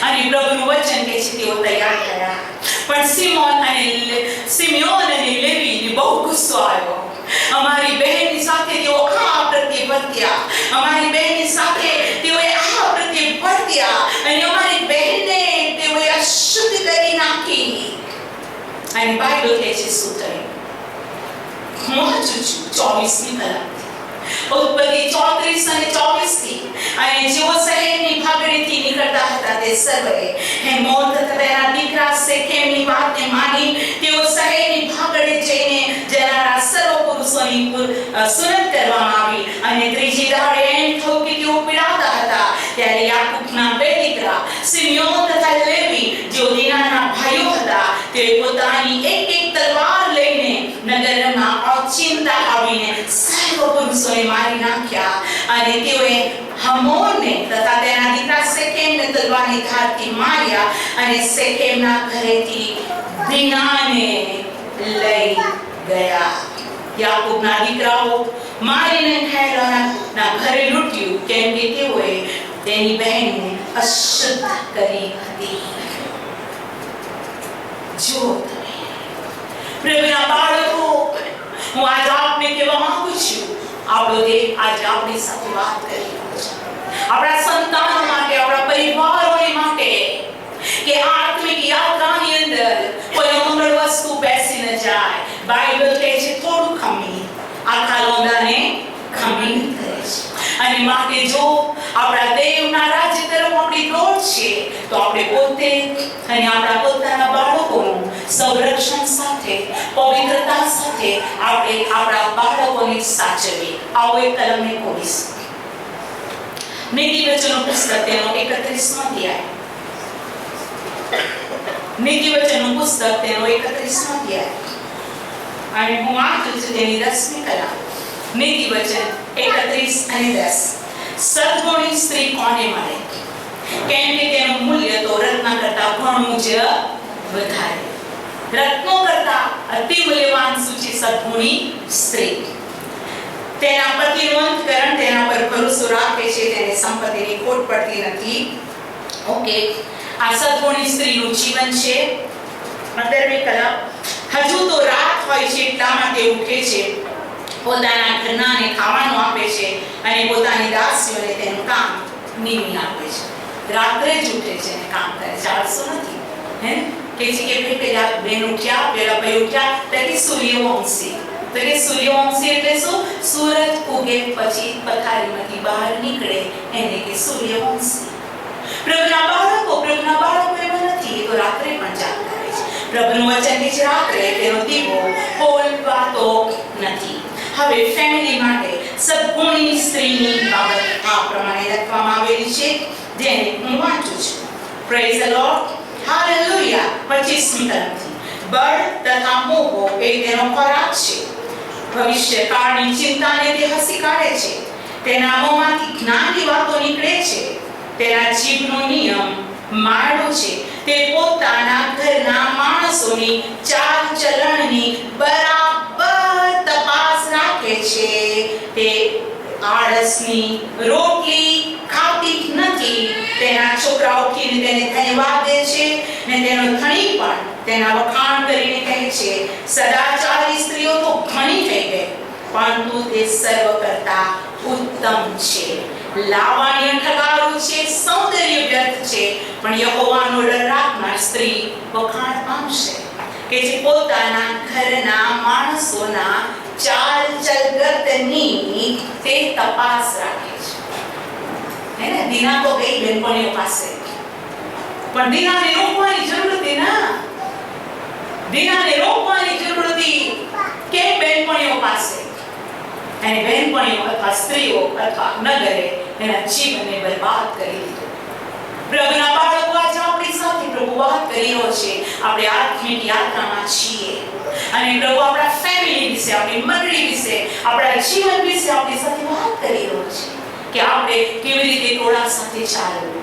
અને પ્રભુનું વચન કહે છે તેઓ તૈયાર થયા. પણ સિમિયોન અને લેવીને બહુ ગુસ્સો આવ્યો. અમારી બહેનની સાથે તેઓ આ પ્રત્યે વર્ત્યા, અમારી બહેનની સાથે તેઓએ આ પ્રત્યે વર્ત્યા અને અમારી બહેનને તેઓએ અશુદ્ધ કરી નાખી. અને બાઇબલ કહે છે શું થયું? હું વાંચું છું 24મી કલમ, ઉત્પત્તિ 34 અને 24 અને જેઓ શહેરની ભાગડીથી નીકળતા હતા તે સર્વે હેમોર તથા દીકરા શેકેમની વાતને માની તેઓ શહેરની ભાગડે જઈને જનારા સર્વ પુરુષોની સુનત કરવામાં આવી. અને ત્રીજી દાડે એમ થયું કે તેઓ પીડાતા હતા. ત્યારે યાકૂબના બે દીકરા સિમિયોન તથા લેવી જેઓ દીનાના ભાઈઓ હતા તેઓ પોતાની એક તલવાર લઈને નગરમાં ઓચિંતા આવીને સર્વ પુરુષોને મારી નાખ્યા. અને તેઓએ હમોરને તથા તેના દીકરા શેકેમને તલવારની ધારથી માર્યા અને શેકેમના ઘરેથી દીનાને લઈ ગયા. યાકૂબના દીકરાઓ મારીને હેરાના ઘરે લૂંટ્યું, કેમ કે તેઓએ તેની બહેનને અશુદ્ધ કરી હતી. જો પ્રેમના બાળકો, હું આજે આપને કહેવા માંગુ છું, આપણો દેવ આજે આપણી સાથે વાત કરી રહ્યો છે. આપણા સંતાનો માટે, આપણા પરિવારોને માટે, કે આત્મિક યાત્રાની અંદર કોઈ મંગળ વસ્તુ બેસી ન જાય. બાઇબલ કહે છે થોડું ખમી આખા લોંદાને ખમી કરે છે. અને માટે જો આપણા દેવના રાજ્ય તરફ આપણી દોડ છે તો આપણે પોતે અને આપણા પોતાના બાળકોનું સંરક્ષણ સાથે, પવિત્રતા સાથે આપણે આપણા બાળકોને સાચવીએ. આવો એક કલમને ખોલીશું. નીતિવચનો પુસ્તક તેનો 31મો અધ્યાય. નીતિવચનનું પુસ્તક તેનો 31મો અધ્યાય. અને હું વાંચું છું તેની 10મી કલમ. નીતિવચન 31 અને 10. સદગુણી સ્ત્રી કોને મળે? કેમ કે તેનું મૂલ્ય તો રત્ન કરતા ઘણું જ વધારે. રત્નો કરતા અતિ મૂલ્યવાન શું છે? સદગુણી સ્ત્રી. તેના પતિનું અંતકરણ તેના પર ભરોસો રાખે છે, તેને સંપત્તિની ખોટ પડતી નથી. ઓકે. આ સદગુણી સ્ત્રીનું જીવન છે. 15મી કલમ, હજુ તો રાત હોય છે એટલા માટે ઉઠે છે, પોતાના ઘરનાને ખાવાનું આપે છે અને પોતાની દાસીઓને તેનું કામ નીવી આપે છે. રાત્રે જ ઉઠે છે અને કામ કરે છે, આળસો નથી. હે કે છે કે ભાઈ પેલા બેન ઉઠ્યા, પેલા ભાઈ ઉઠ્યા, તો કે સૂર્યવંશી. તો કે સૂર્યવંશી એટલે શું? સૂરજ ઉગે પછી પથારીમાંથી બહાર નીકળે એને કે સૂર્યવંશી. પ્રભુના બાળકો એવા નથી, એ તો રાત્રે પણ જાગતા રહે છે. પ્રભુનું વચન કે છે રાત્રે તેનો દીવો હોલવાતો નથી. હવે ફેમિલી માટે સદગુણી સ્ત્રીની બાબત આ પ્રમાણે લખવામાં આવેલી છે, જેને હું વાંચું છું. પ્રેઝ ધ લોર્ડ, હાલેલુયા. 25મી કલમથી, બળ તથા મોહો એ તેનો ખોરાક છે, ભવિષ્યકાળની ચિંતાને તે હસી કાઢે છે. તેના મોંમાંથી જ્ઞાનની વાતો નીકળે છે, તેના જીભનો નિયમ માળો છે. તે પોતાના ઘરના માણસોની ચાલ ચલણની બરાબર તપાસ રાખે છે. તે આળસની રોટલી ખાતી નથી. તેના છોકરા ઉઠીને તેને ધન્યવાદ દે છે ને તેનો ધણી પણ તેના વખાણ કરીને કહે છે. સદાચારી સ્ત્રીઓ તો ઘણી થઈ ગઈ, પરંતુ તે સર્વ કરતા ઉત્તમ છે. લાવણ્ય ઠગારું છે, સૌંદર્ય વ્યર્થ છે, પણ યહોવાનો ડર રાખનાર સ્ત્રી વખાણ પામશે. કે જે પોતાના ઘરના માણસોના ચાલ ચલગતની તે તપાસ રાખે છે. હે ને, દીના તો ગઈ બેનપણીઓ પાસે, પણ દીનાને રોકવાની જરૂર હતી ના. દીનાને રોકવાની જરૂર હતી કે બેનપણીઓ પાસે, અને બેનપણીઓ અથવા સ્ત્રીઓ અથવા નગરે એના જીવનને બરબાદ કરી દીધું. પ્રભુના બાળકો આજે આપણી સાથે પ્રભુ વાત કરી રહ્યો છે. આપણે આત્મિક યાત્રામાં છીએ અને પ્રભુ આપણા ફેમિલી વિશે, આપણી મંડળી વિશે, આપણા જીવન વિશે આપણી સાથે વાત કરી રહ્યો છે કે આપણે કેવી રીતે ટોળા સાથે ચાલવું.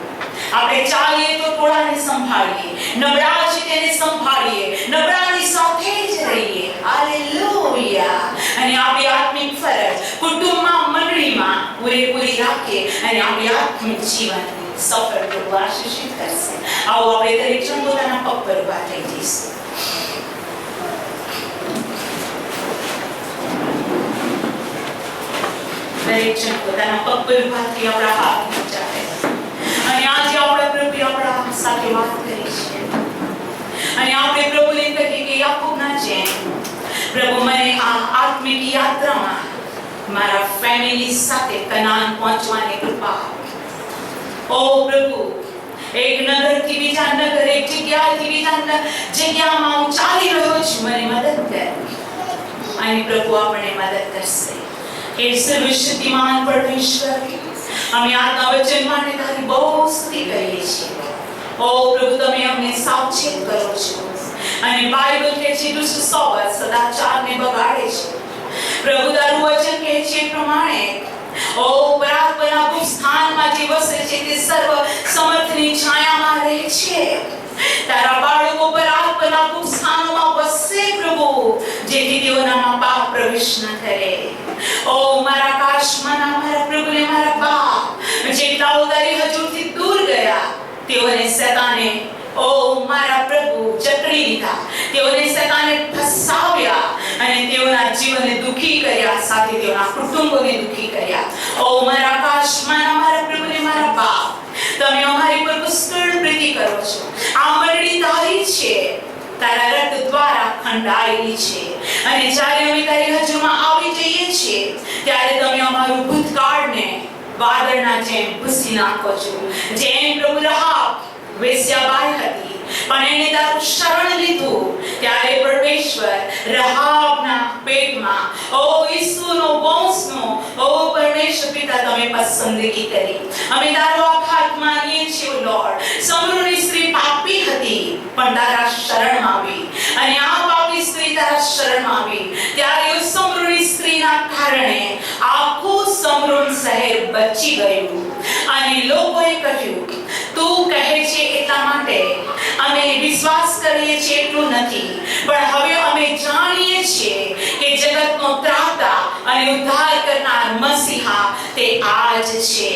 આપણે ચાલીએ તો ટોળાને સંભાળીએ, નબળા છે તેને સંભાળીએ, નબળાની સાથે જ રહીએ. હાલેલુયા. અને આપણી આત્મિક ફરજ કુટુંબમાં, મંડળીમાં પૂરેપૂરી રાખીએ અને આપણી આત્મિક જીવન સફળ પ્રભુ આશીષિત કરશે. આવો આપણે દરેક જણ પોતાના પગ પર ઉભા થઈ જઈશું. દરેક જણ પોતાના પગ પર ઉભા થઈ આપણા હાથ ઊંચા કરે. અને આજે આપણા પ્રભુ આપણા સાથે વાત કરી છે અને આપણે પ્રભુને કહીએ કે યાકૂબના જેમ, પ્રભુ મને આ આત્મિક યાત્રામાં મારા ફેમિલી સાથે કનાન પહોંચવાની કૃપા આપો. ઓ પ્રભુ, એક નગરથી બીજા નગર, એક જગ્યાથી બીજા જગ્યામાં હું ચાલી રહ્યો છું, મને મદદ કર. અને પ્રભુ આપણને મદદ કરશે. હે સર્વશક્તિમાન પરમેશ્વર, અમે આજના વચન માટે તારી બહુ સ્તુતિ કરીએ છીએ. ઓ પ્રભુ, તમે અમને સાવચેત કરો છો અને બાઇબલ કહે છે દુષ્ટ સોબત સદાચારને બગાડે છે. પ્રભુ તારું વચન કહે છે પ્રમાણે ઓ પરાત્પરના ગુપ્ત સ્થાનમાં જે વસે છે તે સર્વ સમર્થની છાયામાં રહે છે. તારા બાળકો પરાત્પરના ગુપ્ત સ્થાનોમાં વસે પ્રભુ, જેથી તેઓનામાં પાપ પ્રવેશ ન કરે. ઓ મારા આકાશમાંના મારા પ્રભુને મારા બાપ, જેટલાઓ તારી હજુરથી દૂર ગયા તેઓને શેતાને ઓ મારા પ્રભુ જકડી દીધા, તેઓને શેતાને ફસાવ્યા અને તેઓના જીવનને દુખી કર્યા, સાથે તેઓના કુટુંબોને દુખી કર્યા. ઓ મારા આકાશમાંના મારા પ્રભુને મારા બાપ, તમે અમારી પર પુષ્કળ પ્રીતિ કરો છો. આ મંડળી તારી છે, તારા રક્ત દ્વારા ખંડાયેલી છે અને જ્યારે અમે તારી હજુરમાં આવી જઈએ છીએ ત્યારે તમે અમારું ભૂતકાળને વાદળના જેમ ભૂસી નાખો છો. જેમ પ્રભુ રાહાબ વેશ્યાબાઈ હતી, પણ એને તારું શરણ લીધું ત્યારે પરમેશ્વર રાહાબના પેટમાં ઓ ઈસુનો વંશનો ઓ પરમેશ્વર પિતા તમે પસંદગી કરી. અમે તારો આભાર માનીએ છીએ લોર્ડ. સમરૂની સ્ત્રી પાપી હતી પણ તારા શરણમાં આવી અને આ પાપી સ્ત્રી તારા શરણમાં આવી ત્યારે સમરૂની સ્ત્રીના કારણે આખું સમરૂન શહેર બચી ગયું. અને લોકોએ કહ્યું તું કહે છે એટલા માટે અમે વિશ્વાસ કરીએ છીએ એટલું નથી, પણ હવે અમે જાણીએ છીએ કે જગતનો ત્રાતા અને ઉદ્ધાર કરનાર મસીહા તે આ જ છે.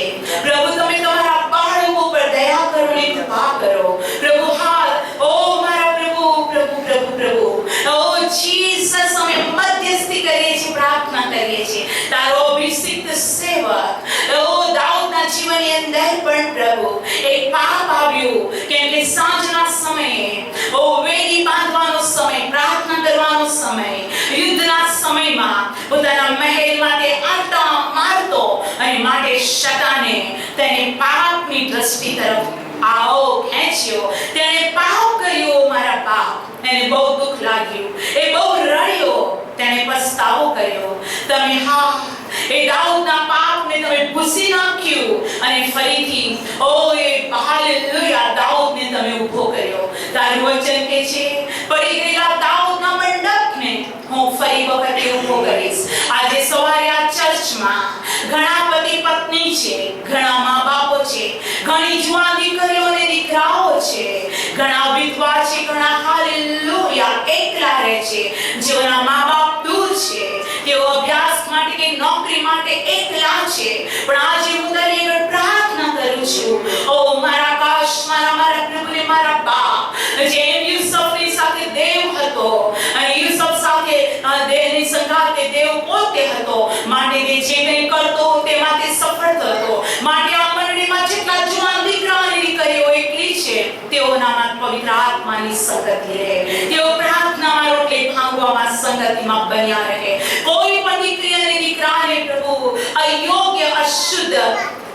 પ્રભુ તમે તમારા બાળકો પર દયા કરો અને કૃપા કરો પ્રભુ. હાલ ઓ મારા પ્રભુ પ્રભુ પ્રભુ પ્રભુ ઓ જીસસ અમે મધ્યસ્થી કરીએ છીએ, પ્રાર્થના કરીએ છીએ. તારો અભિષિક્ત સેવક ઓ દાઉદના જીવનની અંદર પણ પ્રભુ એક પાપ આવ્યું, કેમ કે સાંજના સમયે ઓ વેદી બાંધવાનો સમય, પ્રાર્થના કરવાનો સમય, યુદ્ધના સમયમાં પોતાના મહેલમાં તે આંટા મારતો અને માટે શતાને તેને પાપની દ્રષ્ટિ તરફ આવો ખેંચ્યો. તેણે પાપ કર્યો મારા બાપ. એને બહુ દુઃખ લાગ્યું, એ બહુ રડ્યો, તેણે પસ્તાવો કર્યો. તમે હા એ દાઉદના પાપને તમે ભૂસી નાખ્યું અને ફરીથી ઓ એ હાલેલુયા દાઉદને તમે ઊભો કર્યો. તારું વચન કે છે પડી ગયેલા દાઉદના મંડપને હું ફરી વખતે ઊભો કરીશ. આજે સવારે આ ચર્ચમાં ઘણા પતિ પત્ની છે, ઘણા મા બાપો છે, ઘણી જુવાન દીકરીઓ અને દીકરાઓ છે, ઘણા વિધવા છે, ઘણા હાલેલુયા એકલા રહે છે, જેઓના મા બાપ દૂર છે, તેઓ અભ્યાસ માટે કે નોકરી માટે એકલા છે. પણ આજે હું તારી આગળ પ્રાર્થના કરું છું, ઓ મારા આકાશ, મારા પ્રભુ ને મારા બાપ, જેમ યુસુફની સાથે દેવ હતો અને યુસુફ સાથે દેવની સંગાતે દેવ પોતે હતો, માટે તે જે કંઈ કરતો તેમાં તે સફળ થતો. માટે આ મંડળીમાં જેટલા જુવાન દીકરા અને દીકરીઓ એકલી છે, તેઓનામાં પવિત્ર આત્માની સંગતિ રહે, તેઓ પ્રાર્થનામાં રોટલી ભાંગવામાં સંગતિમાં બન્યા રહે. કોઈ પણ દીકરી અને દીકરાને પ્રભુ અયોગ્ય અશુદ્ધ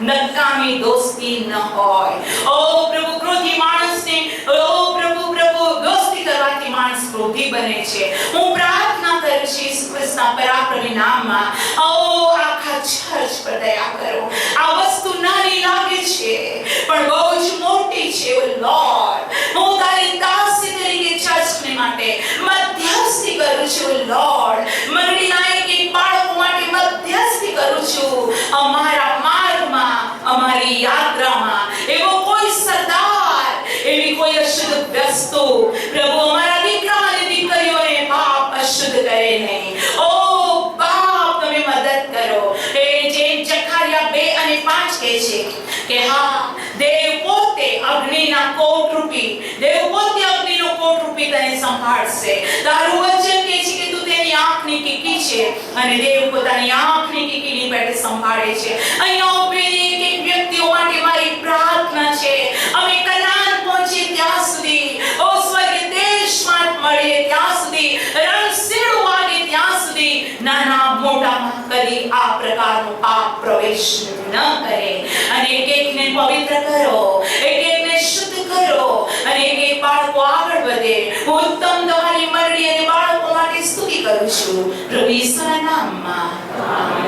નકામી દોસ્તી ન હોય. ઓ પ્રભુ ક્રોધી માણસને ઓ પ્રભુ પ્રભુ દોસ્તી કરવાથી માણસ ક્રોધી બને છે. હું પ્રાર્થના કરું છું ઈસુ ખ્રિસ્તના પરાક્રમી નામમાં, ઓ આખા ચર્ચ પર દયા કરો. આ વસ્તુ નાની લાગે છે પણ બહુ જ મોટી છે. ઓ લોર્ડ, હું તારી દાસી તરીકે ચર્ચને માટે મધ્યસ્થી કરું છું. લોર્ડ, મંડળીના એક બાળકો માટે મધ્યસ્થી કરું છું. અમારા માર્ગમાં, અમારી યાત્રામાં એવો કોઈ સરદાર, એવી કોઈ અશુદ્ધ વસ્તુ પ્રભુ અમારા દીકરા અને દીકરીઓને પાપ અશુદ્ધ કરે નહીં. ઓ બાપ, તમે મદદ કરો. એ જે જકારિયા 2 અને 5 કહે છે કે હા, દેવ પોતે અગ્નિના કોટરૂપી, દેવ પોતે અગ્નિનો કોટરૂપી તને સંભાળશે. તારું વચન કહે છે કે તું તેની આંખની કીકી છે અને દેવ પોતાની આંખની કીકીની પેટે સંભાળે છે. અહીંયા ઉભેલી એક વ્યક્તિઓ માટે મારી પ્રાર્થના છે, અમે કનાન પહોંચીએ ત્યાં સુધી, ઓ સ્વર્ગ દેશમાં મળીએ ત્યાં સુધી, રણસીણું વાગે ત્યાં સુધી, નાના મોટામાં કદી આ પ્રકારનો પાપ પ્રવેશ ન કરે. અને એક-એકને પવિત્ર કરો, એક-એકને શુદ્ધ કરો અને એક-એક બાળકો આગળ વધે. હું ઉત્તમ તમારી મંડળી અને બાળકો માટે સ્તુતિ કરું છું પ્રભુ ઈસુના નામમાં. આમેન.